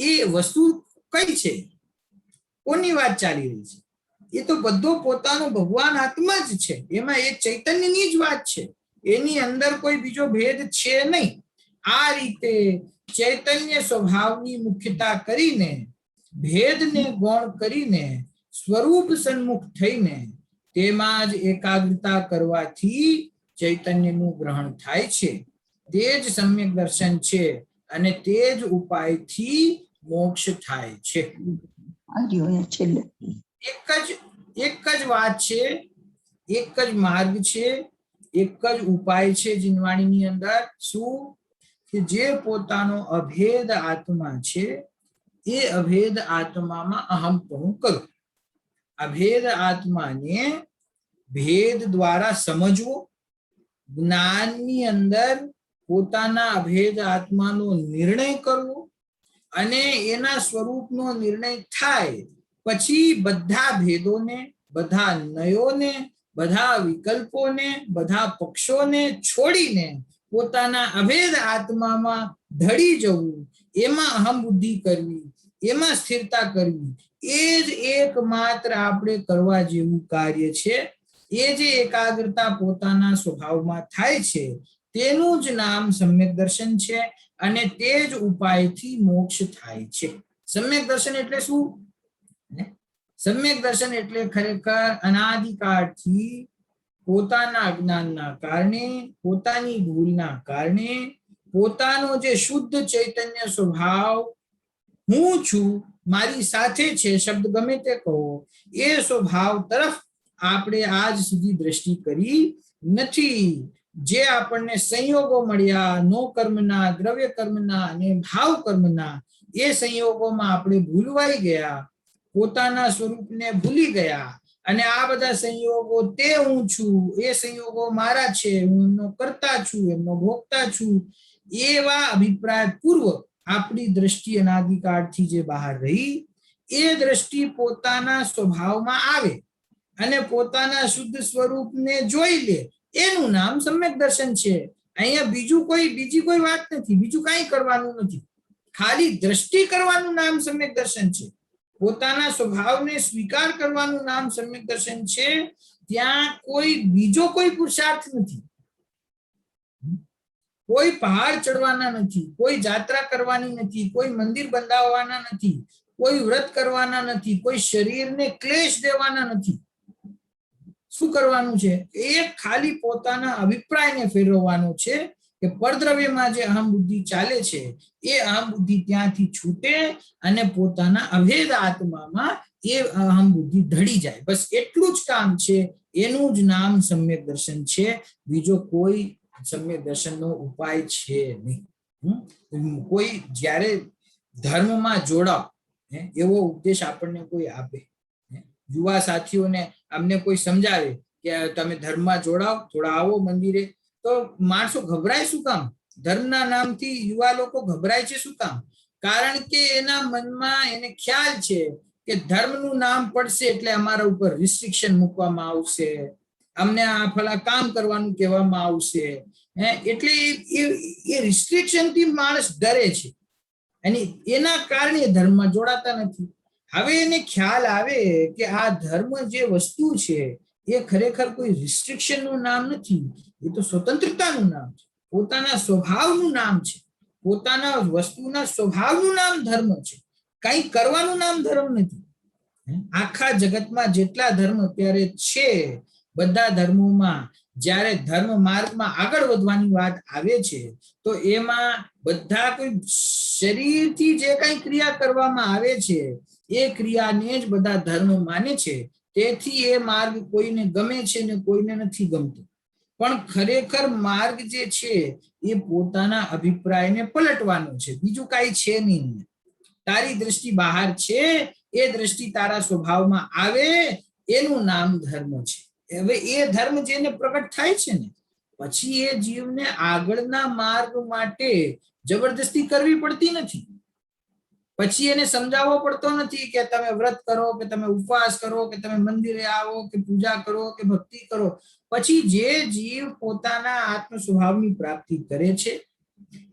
એ વસ્તુ કઈ છે? કોની વાત ચાલી રહી છે? એ તો બધો પોતાનો ભગવાન આત્મા જ છે. એમાં એ ચૈતન્યની જ વાત છે, એની અંદર કોઈ બીજો ભેદ છે નહીં. આ રીતે ચૈતન્ય સ્વભાવની મુખ્યતા કરીને, ભેદને ગૌણ કરીને, સ્વરૂપ સન્મુખ થઈને તેમાં જ એકાગ્રતા કરવાથી ચૈતન્યનું ગ્રહણ થાય છે. તે જ સમ્યક દર્શન છે અને તે જ ઉપાયથી મોક્ષ થાય છે. એક જ વાત છે, એક જ માર્ગ છે, એક જ ઉપાય છે જીનવાણીની અંદર, શું કે જે પોતાનો અભેદ આત્મા છે એ અભેદ આત્મામાં અહમપણું કરું. અભેદ આત્માને ભેદ દ્વારા સમજવો, જ્ઞાનની અંદર પોતાના અભેદ આત્માનો નિર્ણય કરવો, અને એના સ્વરૂપનો નિર્ણય થાય પછી બધા ભેદોને, બધા નયોને, બધા વિકલ્પોને, બધા પક્ષોને છોડીને પોતાના અભેદ આત્મામાં ઢળી જવું, એમાં અહમ બુદ્ધિ કરવી, એમાં સ્થિરતા કરવી, એ જ એકમાત્ર આપણે કરવા જેવું કાર્ય છે. એ જે એકાગ્રતા પોતાના સ્વભાવમાં થાય છે તેનું જ નામ સમ્યક દર્શન છે, અને તે જ ઉપાયથી મોક્ષ થાય છે. સમ્યક દર્શન એટલે શું? સમ્યક દર્શન એટલે ખરેખર અનાદિકાળથી પોતાના અજ્ઞાનના કારણે, પોતાની ભૂલના કારણે પોતાનો જે શુદ્ધ ચૈતન્ય સ્વભાવ હું છું, મારી સાથે છે, શબ્દ ગમે તે કહો, એ સ્વભાવ તરફ આપણે આજ સુધી દ્રષ્ટિ કરી નથી. જે આપણને સંયોગો મળ્યા, નો કર્મના, દ્રવ્ય કર્મના અને ભાવ કર્મના, એ સંયોગોમાં આપણે ભૂલવાઈ ગયા, પોતાના સ્વરૂપને ભૂલી ગયા, અને આ બધા સંયોગો તે હું છું, એ સંયોગો મારા છે, હું એમનો કરતા છું, એમનો ભોગતા છું, એવા અભિપ્રાય પૂર્વક આપણી દ્રષ્ટિ અનાદિકાળથી જે બહાર રહી, એ દ્રષ્ટિ પોતાના સ્વભાવમાં આવે અને પોતાના શુદ્ધ સ્વરૂપને જોઈ લે, એનું નામ સમ્યક દર્શન છે. અહીંયા બીજી કોઈ વાત નથી, બીજું કાંઈ કરવાનું નથી, ખાલી દ્રષ્ટિ કરવાનું નામ સમ્યક દર્શન છે. પોતાના સ્વભાવને સ્વીકાર કરવાનું નામ સમ્યક દર્શન છે. ત્યાં બીજો કોઈ પુરુષાર્થ નથી, કોઈ પહાડ ચડવાના નથી, કોઈ જાત્રા કરવાની નથી, કોઈ મંદિર બંધાવવાના નથી, કોઈ વ્રત કરવાના નથી, કોઈ શરીરને ક્લેશ દેવાના નથી. શું કરવાનું છે? એ ખાલી પોતાના અભિપ્રાયને ફેરવવાનો છે કે પરદ્રવ્યમાં જે અહમ બુદ્ધિ ચાલે છે એ અહમ બુદ્ધિ ત્યાંથી છૂટે અને પોતાના અભેદ આત્મામાં એ અહમ બુદ્ધિ ઢળી જાય. બસ એટલું જ કામ છે. એનું જ નામ સમ્યક દર્શન છે. બીજો કોઈ સમ્યક દર્શનનો ઉપાય છે નહીં. કોઈ જ્યારે ધર્મમાં જોડાવ એવો ઉપદેશ આપણને કોઈ આપે, યુવા સાથીઓને અમને કોઈ સમજાવે કે તમે ધર્મમાં જોડાવ, થોડા આવો મંદિરે, તો માણસો ગભરાય શું કામ? ધર્મના નામથી યુવા લોકો ગભરાય છે શું કામ? કારણ કે એના મનમાં એને ખ્યાલ છે કે ધર્મનું નામ પડશે એટલે અમારા ઉપર રિસ્ટ્રિક્શન મૂકવામાં આવશે, અમને આ ફલા કામ કરવાનું કહેવામાં આવશે. એટલે એ રિસ્ટ્રિક્શનથી માણસ ડરે છે અને એના કારણે ધર્મમાં જોડાતા નથી. હવે એને ખ્યાલ આવે કે આ ધર્મ જે વસ્તુ છે એ ખરેખર કોઈ રિસ્ટ્રિક્શનનું નામ નથી, એ તો સ્વતંત્રતાનું નામ છે, પોતાના સ્વભાવનું નામ છે, પોતાના વસ્તુના સ્વભાવનું નામ ધર્મ છે, કંઈ કરવાનું નામ ધર્મ નથી. આખા જગતમાં જેટલા ધર્મ અત્યારે છે, બધા ધર્મોમાં જ્યારે ધર્મ માર્ગમાં આગળ વધવાની વાત આવે છે તો એમાં બધા કોઈ શરીરથી જે કઈ ક્રિયા કરવામાં આવે છે એ ક્રિયાને જ બધા ધર્મ માને છે. તેથી એ માર્ગ કોઈને ગમે છે ને કોઈને નથી ગમતો. પણ ખરેખર માર્ગ જે છે એ પોતાના અભિપ્રાયને પલટવાનો છે, બીજું કાંઈ છે નહીં. તારી દ્રષ્ટિ બહાર છે, એ દ્રષ્ટિ તારા સ્વભાવમાં આવે, એનું નામ ધર્મ છે. હવે એ ધર્મ જેને પ્રગટ થાય છે ને પછી એ જીવને આગળના માર્ગ માટે જબરદસ્તી કરવી પડતી નથી. પછી એને સમજાવવો પડતો નથી કે તમે વ્રત કરો, કે તમે ઉપવાસ કરો, કે તમે મંદિરે આવો, કે પૂજા કરો, કે ભક્તિ કરો. પછી જે જીવ પોતાના આત્મ સ્વભાવની પ્રાપ્તિ કરે છે,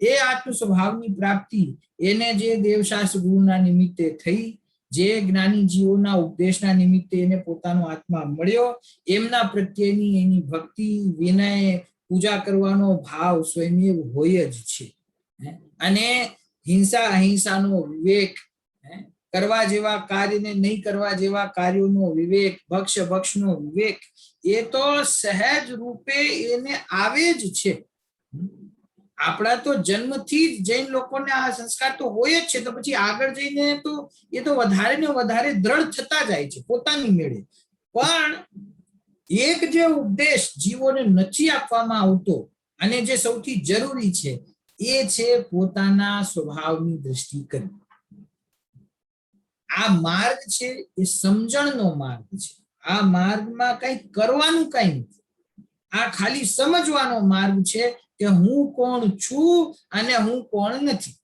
એ આત્મ સ્વભાવની પ્રાપ્તિ એને જે દેવશાસ્ત્ર ગુરુના નિમિત્તે થઈ, જે જ્ઞાની જીવોના ઉપદેશના નિમિત્તે એને પોતાનો આત્મા મળ્યો, એમના પ્રત્યેની એની ભક્તિ, વિનય, પૂજા કરવાનો ભાવ સ્વયં હોય જ છે. અને હિંસા અહિંસાનો વિવેક, કરવા જેવા કાર્યને નહીં કરવા જેવા કાર્યોનો વિવેક, ભક્ષનો વિવેક, એ તો સહેજ રૂપે એને આવે જ છે. આપણા તો જન્મથી જ જૈન લોકોને આ સંસ્કાર તો હોય જ છે, તો પછી આગળ જઈને તો એ તો વધારે ને વધારે દ્રઢ થતા જાય છે પોતાની મેળે. પણ એક જે ઉપદેશ જીવોને નથી આપવામાં આવતો અને જે સૌથી જરૂરી છે એ છે પોતાના સ્વભાવની દ્રષ્ટિ કરવી. આ માર્ગ છે એ સમજણનો માર્ગ છે. આ માર્ગમાં કઈ કરવાનું કઈ નથી. આ ખાલી સમજવાનો માર્ગ છે કે હું કોણ છું અને હું કોણ નથી.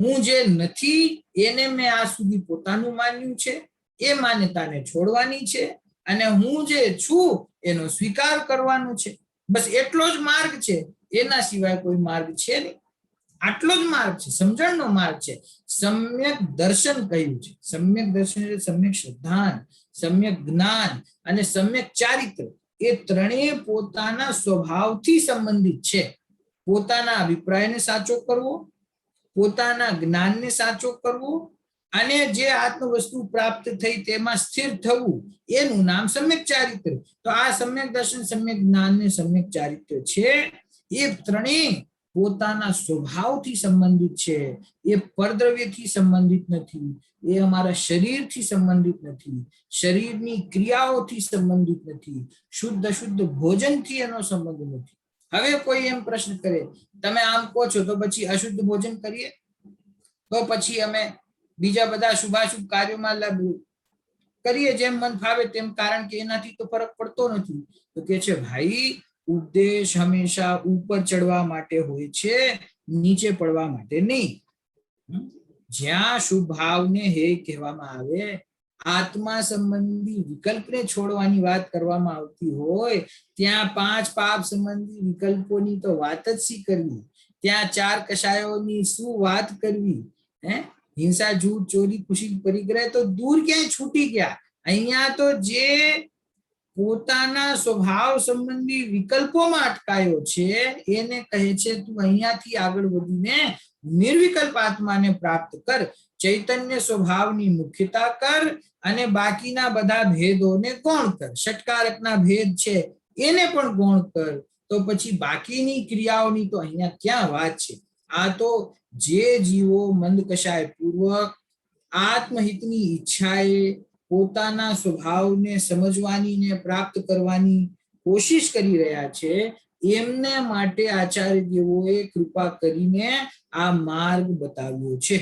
હું જે નથી એને મેં આ સુધી પોતાનું માન્યું છે, એ માન્યતાને છોડવાની છે, અને હું જે છું એનો સ્વીકાર કરવાનો છે. બસ એટલો જ માર્ગ છે, એના સિવાય કોઈ માર્ગ છે નહીં. આટલો જ માર્ગ છે, સમજણનો માર્ગ છે. સમ્યક દર્શન કહ્યું છે. સમ્યક દર્શન એટલે સમ્યક શ્રદ્ધાન, સમ્યક જ્ઞાન અને સમ્યક ચારિત્ર. એ ત્રણેય પોતાના સ્વભાવથી સંબંધિત છે. પોતાના અભિપ્રાયને સાચો કરવો, પોતાના જ્ઞાનને સાચો કરવો, અને જે આત્મ વસ્તુ પ્રાપ્ત થઈ તેમાં સ્થિર થવું, એનું નામ સમ્યક ચારિત્ર. તો આ સમ્યક દર્શન, સમ્યક જ્ઞાન ને સમ્યક ચારિત્ર છે એ ત્રણેય પોતાના સ્વભાવથી સંબંધિત છે. એ પરદ્રવ્યથી સંબંધિત નથી, એ અમારા શરીરથી સંબંધિત નથી, શરીરની ક્રિયાઓથી સંબંધિત નથી, શુદ્ધ અશુદ્ધ ભોજનથી એનો સંબંધ નથી. હવે કોઈ એમ પ્રશ્ન કરે, તમે આમ કહો છો તો પછી અશુદ્ધ ભોજન કરીએ, તો પછી અમે બીજા બધા શુભાશુભ કાર્યોમાં કરીએ જેમ મન ફાવે તેમ, કારણ કે એનાથી તો ફરક પડતો નથી. તો કે છે ભાઈ, ઉપદેશ હંમેશા ઉપર ચડવા માટે હોય છે, નીચે પડવા માટે નહીં. જ્યાં શુભ ભાવને હે કહેવામાં આવે, આત્મા સંબંધી વિકલ્પને છોડવાની વાત કરવામાં આવતી હોય, ત્યાં 5 પાપ સંબંધી વિકલ્પોની તો વાત જ શી કરવી. ત્યાં 4 કષાયોની શું વાત કરવી. હિંસા, જૂઠ, ચોરી, ખુશી, પરિગ્રહ તો દૂર ક્યાંય છૂટી ગયા. અહીંયા તો જે પોતાના સ્વભાવ સંબંધી વિકલ્પોમાં અટકાયો છે એને કહે છે તું અહીંયાથી આગળ વધીને નિર્વિકલ્પ આત્માને પ્રાપ્ત કર, ચૈતન્ય સ્વભાવની મુખ્યતા કર, અને બાકીના બધા ભેદોને ગૌણ કર. ષટકારકના ભેદ છે એને પણ ગૌણ કર. તો પછી બાકીની ક્રિયાઓની તો અહીંયા ક્યાં વાત છે. આ તો જે જીવો મંદ કષાય પૂર્વક આત્મહિતની ઈચ્છાએ પોતાના સ્વભાવને સમજવાની ને પ્રાપ્ત કરવાની કોશિશ કરી રહ્યા છે, એમને માટે આચાર્ય દેવોએ કૃપા કરીને આ માર્ગ બતાવ્યો છે.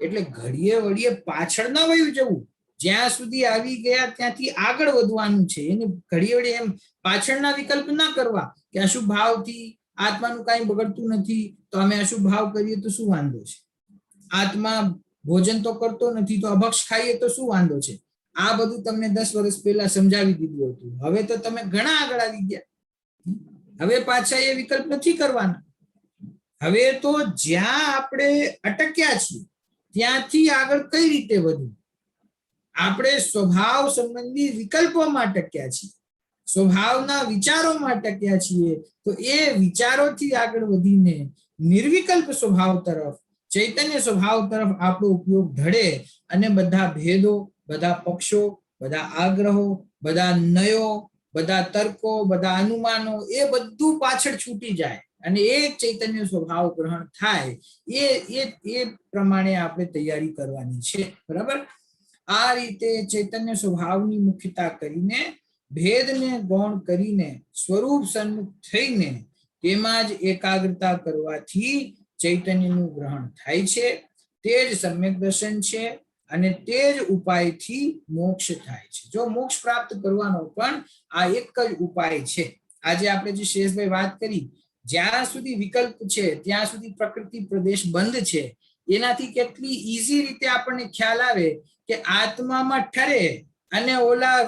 એટલે ઘડીએ વળીએ પાછળ ન વયું જવું. જ્યાં સુધી આવી ગયા ત્યાંથી આગળ વધવાનું છે. એને ઘડીએ વળીએ એમ પાછળના વિકલ્પ ના કરવા કે અશુભ ભાવથી આત્માનું કાંઈ બગડતું નથી, તો અમે અશુભ ભાવ કરીએ તો શું વાંધો છે. આત્મા ભોજન તો કરતો નથી, તો અભક્ષ ખાઈએ તો શું વાંધો છે. આ બધું તમને 10 વર્ષ પહેલા સમજાવી દીધું હતું. હવે તો તમે ઘણા આગળ આવી ગયા. હવે પાછા એ વિકલ્પ નથી કરવાના. હવે તો જ્યાં આપણે અટક્યા છીએ ત્યાંથી આગળ કઈ રીતે વધવું. આપણે સ્વભાવ સંબંધી વિકલ્પોમાં અટક્યા છીએ, સ્વભાવના વિચારોમાં અટક્યા છીએ. તો એ વિચારોથી આગળ વધીને નિર્વિકલ્પ સ્વભાવ તરફ, ચૈતન્ય સ્વભાવ તરફ આપણો ઉપયોગ ઢળે, અને બધા ભેદો, બધા પક્ષો, બધા આગ્રહો, બધા નયો, બધા તર્કો, બધા અનુમાનો, એ બધું પાછળ છૂટી જાય અને એક ચૈતન્ય સ્વભાવ ગ્રહણ થાય. એ પ્રમાણે આપણે તૈયારી કરવાની છે. બરાબર. આ રીતે ચૈતન્ય સ્વભાવની મુખ્યતા કરીને, ભેદને ગૌણ કરીને, સ્વરૂપ સન્મુખ થઈને તેમાં જ એકાગ્રતા કરવાથી ચૈતન્યનું ગ્રહણ થાય છે. તે જ સમ્યક દર્શન છે, અને તે જ ઉપાયથી મોક્ષ થાય છે. જો મોક્ષ પ્રાપ્ત કરવાનો પણ આ એક જ ઉપાય છે. આજે આપણે જે શેષભાઈ વાત કરી, જ્યાં સુધી વિકલ્પ છે ત્યાં સુધી પ્રકૃતિ પ્રદેશ બંધ છે. એનાથી કેટલી ઈઝી રીતે આપણને ખ્યાલ આવે કે આત્મામાં ઠરે અને ઓલા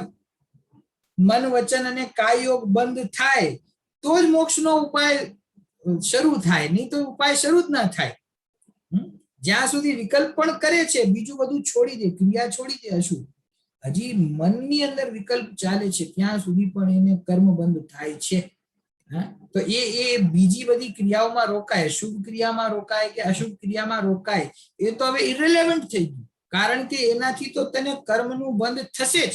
મન, વચન અને કાય યોગ બંધ થાય તો જ મોક્ષનો ઉપાય શરૂ થાય, નહીં તો ઉપાય શરૂ જ ના થાય. જ્યાં સુધી વિકલ્પ પણ કરે છે, બીજું બધું છોડી દે, ક્રિયા છોડી દે, અશુભ, હજી મનની અંદર વિકલ્પ ચાલે છે ત્યાં સુધી પણ એને કર્મ બંધ થાય છે. તો એ બીજી બધી ક્રિયાઓમાં રોકાય, શુભ ક્રિયામાં રોકાય કે અશુભ ક્રિયામાં રોકાય, એ તો હવે ઇરેલેવન્ટ થઈ ગયું, કારણ કે એનાથી તો તને કર્મનું બંધ થશે જ.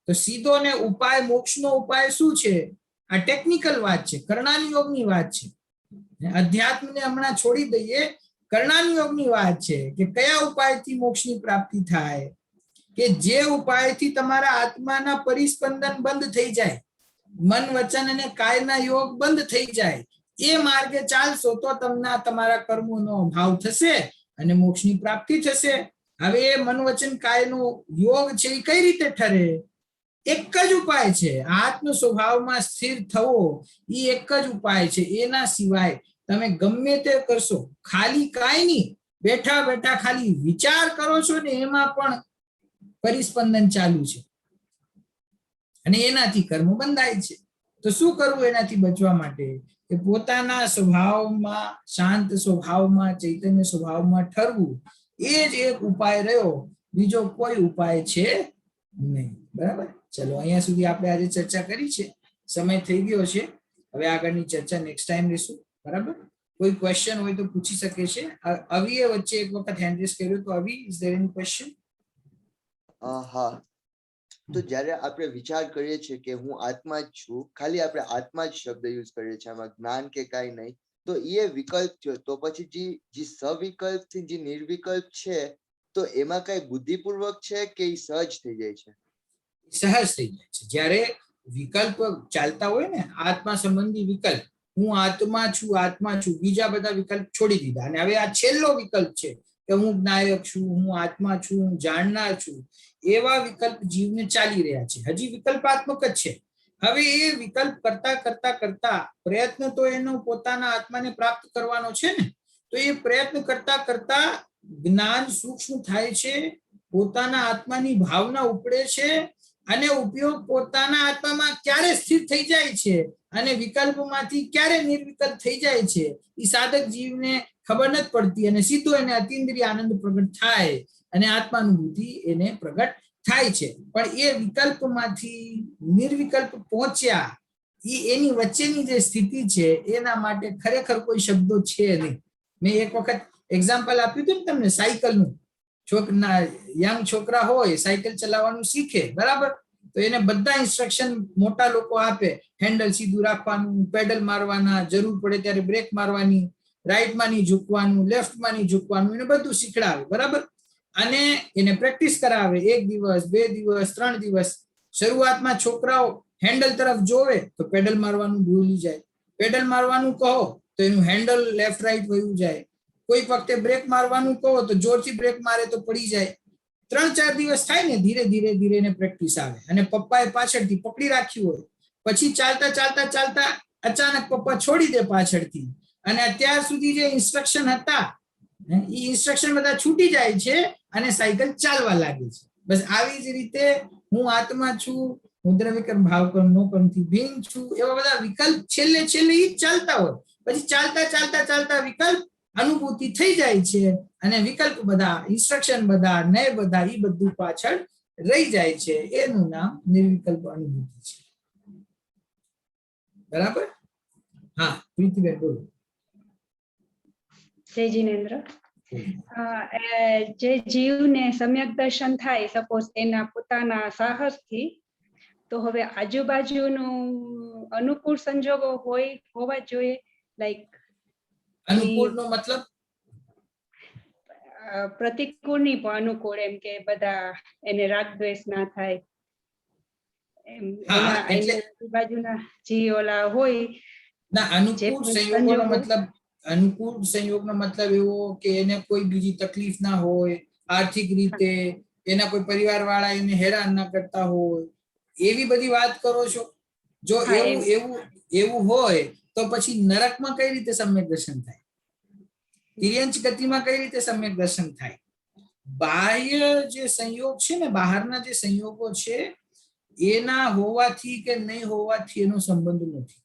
તો સીધો ને ઉપાય, મોક્ષનો ઉપાય શું છે? આ ટેકનિકલ વાત છે, કર્ણાનુયોગની વાત છે. અધ્યાત્મને હમણાં છોડી દઈએ, કર્ણાનુયોગની વાત છે કે કયા ઉપાયથી મોક્ષની પ્રાપ્તિ થાય. કે જે ઉપાયથી તમારા આત્માના પરિસ્પંદન બંધ થઈ જાય, મન વચન અને કાયના યોગ બંધ થઈ જાય, એ માર્ગે ચાલશો તો તમને તમારા કર્મોનો અભાવ થશે અને મોક્ષની પ્રાપ્તિ થશે. હવે એ મન વચન કાયનો યોગ છે એ કઈ રીતે ઠરે? એક જ ઉપાય છે, આત્મ સ્વભાવમાં સ્થિર થવો એ એક જ ઉપાય છે. એના સિવાય તમે ગમે તે કરશો, ખાલી કાંઈ નહીં, બેઠા બેઠા ખાલી વિચાર કરો છો ને એમાં પણ પરિસ્પંદન ચાલુ છે અને એનાથી કર્મ બંધાય છે. તો શું કરવું એનાથી બચવા માટે? કે પોતાના સ્વભાવમાં, શાંત સ્વભાવમાં, ચૈતન્ય સ્વભાવમાં ઠરવું, એ જ એક ઉપાય રહ્યો, બીજો કોઈ ઉપાય છે નહીં. બરાબર? ચલો, અહીંયા સુધી આપણે આજે ચર્ચા કરી છે, સમય થઈ ગયો છે, હવે આગળની ચર્ચા નેક્સ્ટ ટાઈમ લેશું. બરાબર? કોઈ ક્વેશ્ચન હોય તો પૂછી શકે છે. અવીએ વચ્ચે એક વખત હેન્ડ રેઝ કર્યો, તો અવી, ઇઝ ધેર એની ક્વેશ્ચન? હા, તો જ્યારે આપણે વિચાર કરીએ છીએ કે હું આત્મા જ છું, ખાલી આપણે આત્મા જ શબ્દ યુઝ કરીએ છીએ, આમાં જ્ઞાન કે કાંઈ નહીં, તો એ વિકલ્પ થયો. તો પછી જે સવિકલ્પ થી જે નિર્વિકલ્પ છે, તો એમાં કઈ બુદ્ધિપૂર્વક છે કે એ સહજ થઈ જાય છે? સહજ થઈ જાય છે. જ્યારે વિકલ્પ ચાલતા હોય ને, આત્મા સંબંધી વિકલ્પ, હું આત્મા છું, બીજા બધા વિકલ્પ છોડી દીધા અને હવે આ છેલ્લો વિકલ્પ છે કે હું જ્ઞાયક છું, હું આત્મા છું, હું જાણનાર છું, એવા વિકલ્પ જીવને ચાલી રહ્યા છે. હજી વિકલ્પાત્મક જ છે. હવે એ વિકલ્પ કરતા કરતા કરતા પ્રયત્ન તો એનો પોતાના આત્માને પ્રાપ્ત કરવાનો છે ને, તો એ પ્રયત્ન કરતા કરતા જ્ઞાન સૂક્ષ્મ થાય છે, પોતાના આત્માની ભાવના ઉપડે છે અને ઉપયોગ પોતાના આત્મામાં ક્યારે સ્થિર થઈ જાય છે અને વિકલ્પમાંથી ક્યારે નિર્વિકલ્પ થઈ જાય છે એ સાધક જીવને ખબર નથી પડતી અને સીધો એને અતિન્દ્રિય આનંદ પ્રગટ થાય અને આત્માનુભૂતિ એને પ્રગટ થાય છે. પણ એ વિકલ્પમાંથી નિર્વિકલ્પ પહોંચ્યા, એની વચ્ચેની જે સ્થિતિ છે એના માટે ખરેખર કોઈ શબ્દો છે નહીં. મેં એક વખત એક્ઝામ્પલ આપ્યું હતું ને તમને સાયકલનું. યંગ છોકરા હોય, સાયકલ ચલાવવાનું શીખે, બરાબર, તો એને બધા ઇન્સ્ટ્રક્શન મોટા લોકો આપે, હેન્ડલ સીધું રાખવાનું, પેડલ મારવાના, જરૂર પડે ત્યારે બ્રેક મારવાની, રાઈટમાં નહીં ઝૂકવાનું, લેફ્ટમાં નહીં ઝૂકવાનું, એને બધું શીખડાવે, બરાબર, અને એને પ્રેક્ટિસ કરાવે. 1 દિવસ, 2 દિવસ, 3 દિવસ. શરૂઆતમાં છોકરાઓ હેન્ડલ તરફ જોવે તો પેડલ મારવાનું ભૂલી જાય, પેડલ મારવાનું કહો તો એનું હેન્ડલ લેફ્ટ રાઈટ વયું જાય, કોઈ વખતે બ્રેક મારવાનું કહો તો જોરથી બ્રેક મારે તો પડી જાય. 3-4 દિવસ થાય ને, ધીરે ધીરે ધીરે એને પ્રેક્ટિસ આવે અને પપ્પાએ પાછળથી પકડી રાખ્યું હોય, પછી ચાલતા ચાલતા ચાલતા અચાનક પપ્પા છોડી દે પાછળથી અને અત્યાર સુધી જે ઇન્સ્ટ્રક્શન હતા એ ઇન્સ્ટ્રક્શન બધા છૂટી જાય છે અને સાયકલ ચાલવા લાગે છે. બસ આવી જ રીતે હું આત્મા છું, હું દ્રવ્યકર્મ ભાવકર્મ નો કર્મથી ભિન્ન છું, એવા બધા વિકલ્પ છેલ્લે છેલ્લે ઈ ચાલતા હોય. પછી ચાલતા ચાલતા ચાલતા વિકલ્પ અનુભૂતિ થઈ જાય છે અને વિકલ્પ બધા, ઇન્સ્ટ્રક્શન બધા, નય બધા, એ બધું પાછળ રહી જાય છે. એનું નામ નિર્વિકલ્પ અનુભૂતિ છે. બરાબર? હા, પ્રીતિબેન બોલો. જય જીનેન્દ્ર. જે જીવને સમ્યક દર્શન થાય, સપોઝ એના પોતાના સાહસથી, તો હવે આજુબાજુનું અનુકૂળ સંજોગો હોવા જોઈએ, લાઈક અનુકૂળ નો મતલબ પ્રતિકૂળ નહીં પણ અનુકૂળ, એમ કે બધા એને રાગ દ્વેષ ના થાય, આજુબાજુના જે ઓલા હોય ના. અનુકૂળ સંયોગોનો મતલબ, અનુકૂળ સંયોગનો મતલબ એવો કે એને કોઈ બીજી તકલીફ ના હોય, આર્થિક રીતે એના કોઈ પરિવાર વાળા એને હેરાન ના કરતા હોય, એવી બધી વાત કરો છો? જો એવું હોય તો પછી નરકમાં કઈ રીતે સમ્યક દર્શન થાય? તિર્યંચ ગતિમાં કઈ રીતે સમ્યક દર્શન થાય? બાહ્ય જે સંયોગ છે ને, બહારના જે સંયોગો છે, એના હોવાથી કે નહીં હોવાથી એનો સંબંધ નથી.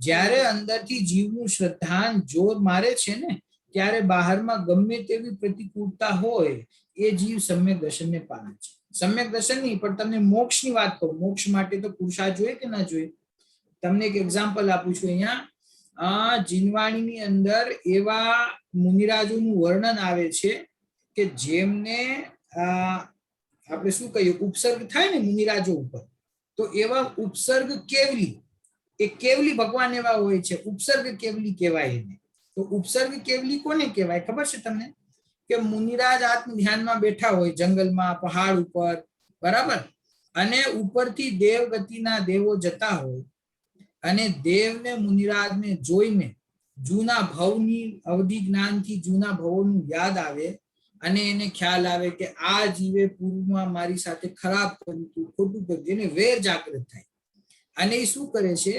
જ્યારે અંદરથી જીવનું શ્રદ્ધાન જોર મારે છે ને, ત્યારે બહારમાં ગમે તેવી પ્રતિકૂળતા હોય, એ જીવ સમ્યક દર્શનને પામે છે. સમ્યક દર્શન નહીં, પણ તમને મોક્ષની વાત કહું. મોક્ષ માટે તો પુરુષાર્થ જોઈએ કે ના જોઈએ? તમને એક એક્ઝામ્પલ આપું છું. અહીંયા જીનવાણીની અંદર એવા મુનિરાજોનું વર્ણન આવે છે કે જેમને આપણે શું કહીએ, ઉપસર્ગ થાય ને મુનિરાજો ઉપર, તો એવા ઉપસર્ગ કેવલી, એ કેવલી ભગવાન એવા હોય છે, ઉપસર્ગ કેવલી કહેવાય એને. તો ઉપસર્ગ કેવલી કોને કહેવાય ખબર છે તમને? કે મુનિરાજ આત્મ ધ્યાનમાં બેઠા હોય જંગલમાં, પહાડ ઉપર, બરાબર, અને ઉપરથી દેવ ગતિના દેવો જતા હોય અને દેવને મુનિરાજને જોઈને જૂના ભવની અવધિ જ્ઞાનથી જૂના ભવોનું યાદ આવે અને એને ખ્યાલ આવે કે આ જીવે પૂર્વમાં મારી સાથે ખરાબ કર્યું હતું, ખોટું કર્યું, એને વેર જાગૃત થાય. અને એ શું કરે છે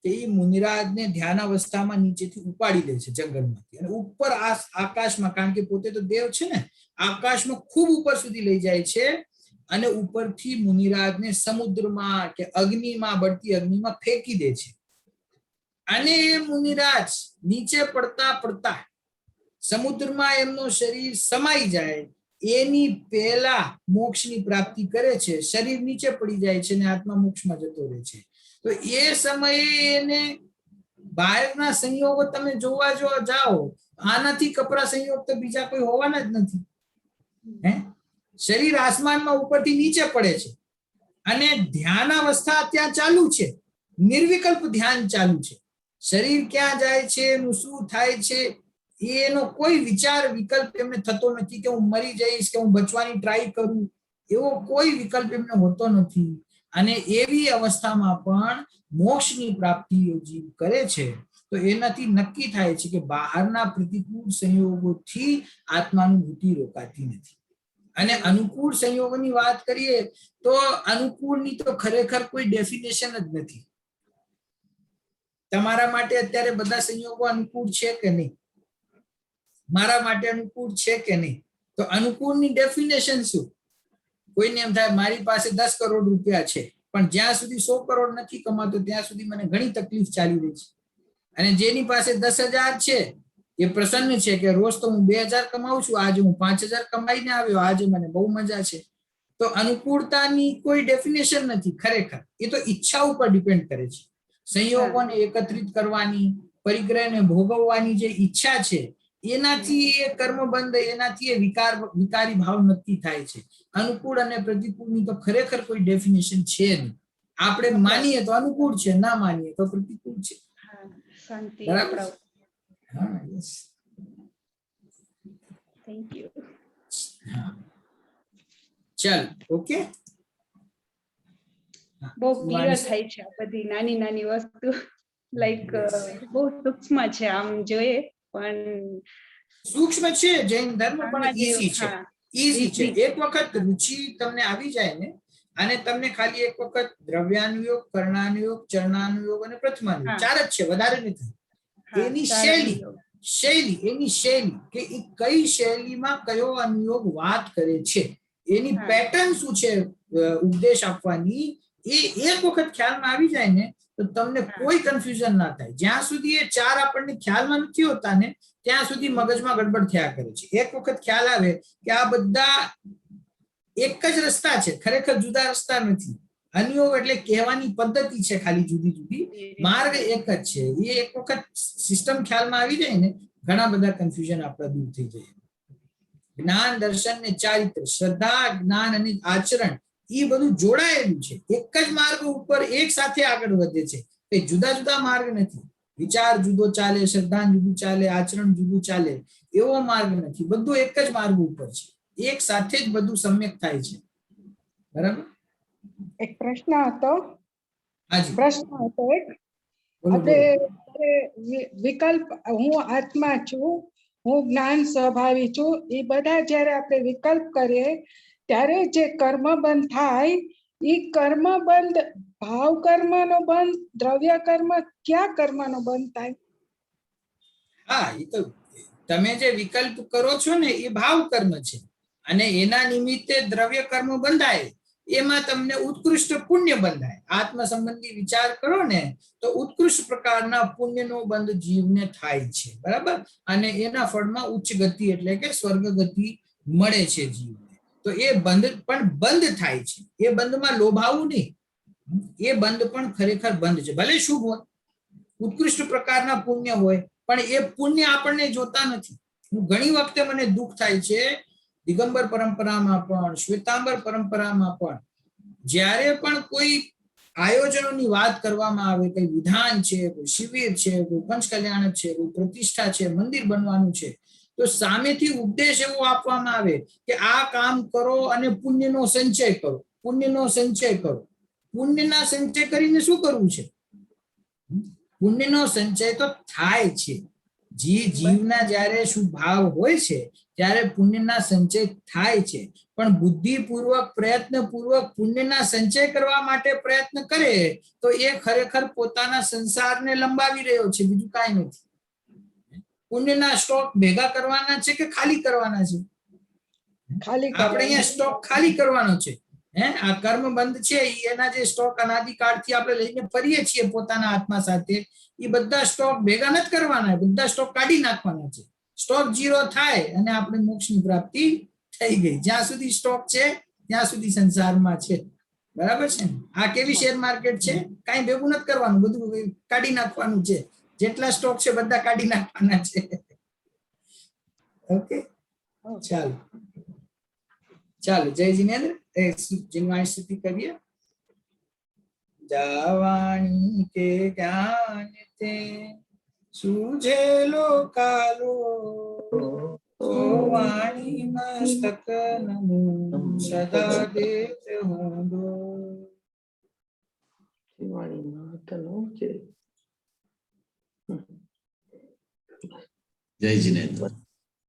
કે એ મુનિરાજને ધ્યાન અવસ્થામાં નીચેથી ઉપાડી લે છે જંગલમાંથી અને ઉપર આકાશમાં, કારણ કે પોતે તો દેવ છે ને, આકાશમાં ખૂબ ઉપર સુધી લઈ જાય છે અને ઉપરથી મુનિરાજને સમુદ્રમાં કે અગ્નિમાં, બળતી અગ્નિમાં ફેંકી દે છે. અને એ મુનિરાજ નીચે પડતા પડતા સમુદ્રમાં એમનો શરીર સમાઈ જાય એની પહેલા મોક્ષની પ્રાપ્તિ કરે છે. શરીર નીચે પડી જાય છે અને આત્મા મોક્ષમાં જતો રહે છે. તો એ સમયે એને બહારના સંયોગો તમે જોવા જાઓ, આનાથી કપરા સંયોગ તો બીજા કોઈ હોવાના જ નથી. હે, શરીર આસમાનમાં ઉપરથી નીચે પડે છે અને ધ્યાન અવસ્થા ત્યાં ચાલુ છે, નિર્વિકલ્પ ધ્યાન ચાલુ છે. શરીર ક્યાં જાય છે, એનું શું થાય છે, એનો કોઈ વિચાર વિકલ્પ એમને થતો નથી કે હું મરી જઈશ, કે હું બચવાની ટ્રાય કરું, એવો કોઈ વિકલ્પ એમને હોતો નથી. અને એવી અવસ્થામાં પણ મોક્ષની પ્રાપ્તિ જીવ કરે છે. તો એનાથી નક્કી થાય છે કે બહારના પ્રતિકૂળ સંયોગોથી આત્માનુભૂતિ રોકાતી નથી. અને અનુકૂળ સંયોગોની વાત કરીએ તો અનુકૂળની તો ખરેખર કોઈ ડેફિનેશન જ નથી. તમારા માટે અત્યારે બધા સંયોગો અનુકૂળ છે કે નહીં? મારા માટે અનુકૂળ છે કે નહીં? તો અનુકૂળની ડેફિનેશન શું? કોઈને એમ થાય મારી પાસે 10 કરોડ રૂપિયા છે પણ જ્યાં સુધી 100 કરોડ નથી કમાતો ત્યાં સુધી મને ઘણી તકલીફ ચાલી રહી છે. અને જેની પાસે 10,000 છે એ પ્રસન્ન છે કે રોજ તો હું 2,000 કમાઉં છું, આજે હું 5,000 કમાઈને આવ્યો, આજે મને બહુ મજા છે. તો અનુકૂળતાની કોઈ ડેફિનેશન નથી ખરેખર. એ તો ઈચ્છા ઉપર ડિપેન્ડ કરે છે. સંયોગોને એકત્રિત કરવાની, પરિગ્રહને ભોગવવાની જે ઈચ્છા છે એનાથી એ કર્મબંધ, એનાથી એ વિકારી ભાવ નક્કી થાય છે. અનુકૂળ અને પ્રતિકૂળની તો ખરેખર કોઈ ડેફિનેશન છે નહીં. આપણે માનીએ તો અનુકૂળ છે, ના માનીએ તો પ્રતિકૂળ છે. શાંતિ. બરાબર. હા, યસ. Thank you. ચાલ, ઓકે. બહુ ક્લિયર થાય છે આ બધી નાની નાની વસ્તુ, લાઈક બહુ સૂક્ષ્મ છે આમ જોઈએ પણ સૂક્ષ્મ છે. જૈન ધર્મ પણ ઈઝી છે, ઈઝી છે. easy. એક વખત રુચિ તમને આવી જાય ને અને તમને ખાલી એક વખત દ્રવ્યાનુયોગ, કર્ણાનુયોગ, ચરણાનુયોગ અને પ્રથમાનુયોગ, 4 જ છે, વધારે નથી. એની શૈલી કે એ કઈ શૈલીમાં કયો અનુયોગ વાત કરે છે, એની પેટર્ન શું છે ઉપદેશ આપવાની, એ એક વખત ખ્યાલમાં આવી જાય ને તો તમને કોઈ કન્ફ્યુઝન ના થાય. જ્યાં સુધી એ 4 આપણને ખ્યાલમાં નથી હોતા ને ત્યાં સુધી મગજમાં ગડબડ થયા કરે છે. એક વખત ખ્યાલ આવે કે આ બધા એક જ રસ્તા છે, ખરેખર જુદા રસ્તા નથી. અનુયોગ એટલે કહેવાની પદ્ધતિ છે ખાલી જુદી જુદી, માર્ગ એક જ છે. એ એક વખત સિસ્ટમ ખ્યાલમાં આવી જાય ને ઘણા બધા કન્ફ્યુઝન આપણા દૂર થઈ જાય. જ્ઞાન, દર્શન ને ચારિત્ર, શ્રદ્ધા, જ્ઞાન અને આચરણ એ બધું જોડાયેલું છે. એક જ માર્ગ ઉપર એક સાથે આગળ વધે છે, એ જુદા જુદા માર્ગ નથી. વિચાર જુદો ચાલે, શ્રદ્ધા જુદું ચાલે, આચરણ જુદું ચાલે, એવો માર્ગ નથી. બધું એક જ માર્ગ ઉપર છે, એક સાથે જ બધું સમ્યક થાય છે. બરાબર. એક પ્રશ્ન હતો. હાજી, એક આપણે વિકલ્પ, હું આત્મા છું, હું જ્ઞાન સ્વભાવી છું, એ બધા જ્યારે આપણે વિકલ્પ કરીએ ત્યારે જે કર્મ બંધ થાય, એ કર્મ બંધ ભાવ કર્મનો બંધ, દ્રવ્ય કર્મ, ક્યાં કર્મનો બંધ થાય? હા, એ તો તમે જે વિકલ્પ કરો છો ને એ ભાવ કર્મ છે અને એના નિમિત્તે દ્રવ્ય કર્મ બંધાય. એમાં તમને ઉત્કૃષ્ટ પુણ્ય બંધાય. આત્મ સંબંધી વિચાર કરો ને તો ઉત્કૃષ્ટ પ્રકારના પુણ્યનો બંધ જીવને થાય છે. બરાબર. અને એના ફળમાં ઉચ્ચ ગતિ એટલે કે સ્વર્ગ ગતિ મળે છે જીવને. તો એ બંધ પણ બંધ થાય છે. એ બંધમાં લોભાવું નહીં. એ બંધ પણ ખરેખર બંધ છે. ભલે શુભ હોય, ઉત્કૃષ્ટ પ્રકારના પુણ્ય હોય, પણ એ પુણ્ય આપણને જોતા નથી. ઘણી વખતે મને દુઃખ થાય છે, દિગંબર પરંપરામાં પણ, શ્વેતાંબર પરંપરામાં પણ, જ્યારે પણ કોઈ આયોજનોની વાત કરવામાં આવે, કોઈ વિધાન છે, કોઈ શિબિર છે, કોઈ પંચ કલ્યાણ છે, કોઈ પ્રતિષ્ઠા છે, મંદિર બનવાનું છે, તો તો સામેથી ઉપદેશ એવો આપવામાં આવે કે આ કામ કરો અને પુણ્યનો સંચય કરો, પુણ્યનો સંચય કરો. પુણ્યના સંચય કરીને શું કરવું છે? પુણ્યનો સંચય તો થાય છે. જીવના જ્યારે શુભાવ હોય છે ત્યારે પુણ્યના સંચય થાય છે, પણ બુદ્ધિપૂર્વક પ્રયત્નપૂર્વક પુણ્યના સંચય કરવા માટે પ્રયત્ન કરે તો એ ખરેખર પોતાના સંસારને લંબાવી રહ્યો છે, બીજું કાંઈ નથી. પુણ્યના સ્ટોક ભેગા કરવાના છે કે ખાલી કરવાના છે? ખાલી આપણે અહીંયા સ્ટોક ખાલી કરવાનો છે. આ કર્મ બંધ છે એના જે સ્ટોક અનાદિકાળથી આપણે લઈને ફરીએ છીએ પોતાના આત્મા સાથે, એ બધા સ્ટોક ભેગા નથી કરવાના, બધા સ્ટોક કાઢી નાખવાના છે. સ્ટોક 0 થાય અને આપણે મોક્ષની પ્રાપ્તિ થઈ ગઈ. જ્યાં સુધી સ્ટોક છે ત્યાં સુધી સંસારમાં છે. બરાબર છે ને? આ કેવી શેર માર્કેટ છે, કાંઈ ભેગું નથી કરવાનું, બધું કાઢી નાખવાનું છે. જેટલા સ્ટોક છે બધા કાઢી નાખવાના છે. ઓકે, ચાલો ચાલો, જય જીનેન્દ્ર. જીનવાણી સ્તુતિ કરીએ. જાવાણી કે જ્ઞાન તે સૂઝેલો કાલો, સોવાણી મસ્તક નમો સદા દેત હોંદો. જય જીનેન્દ્ર.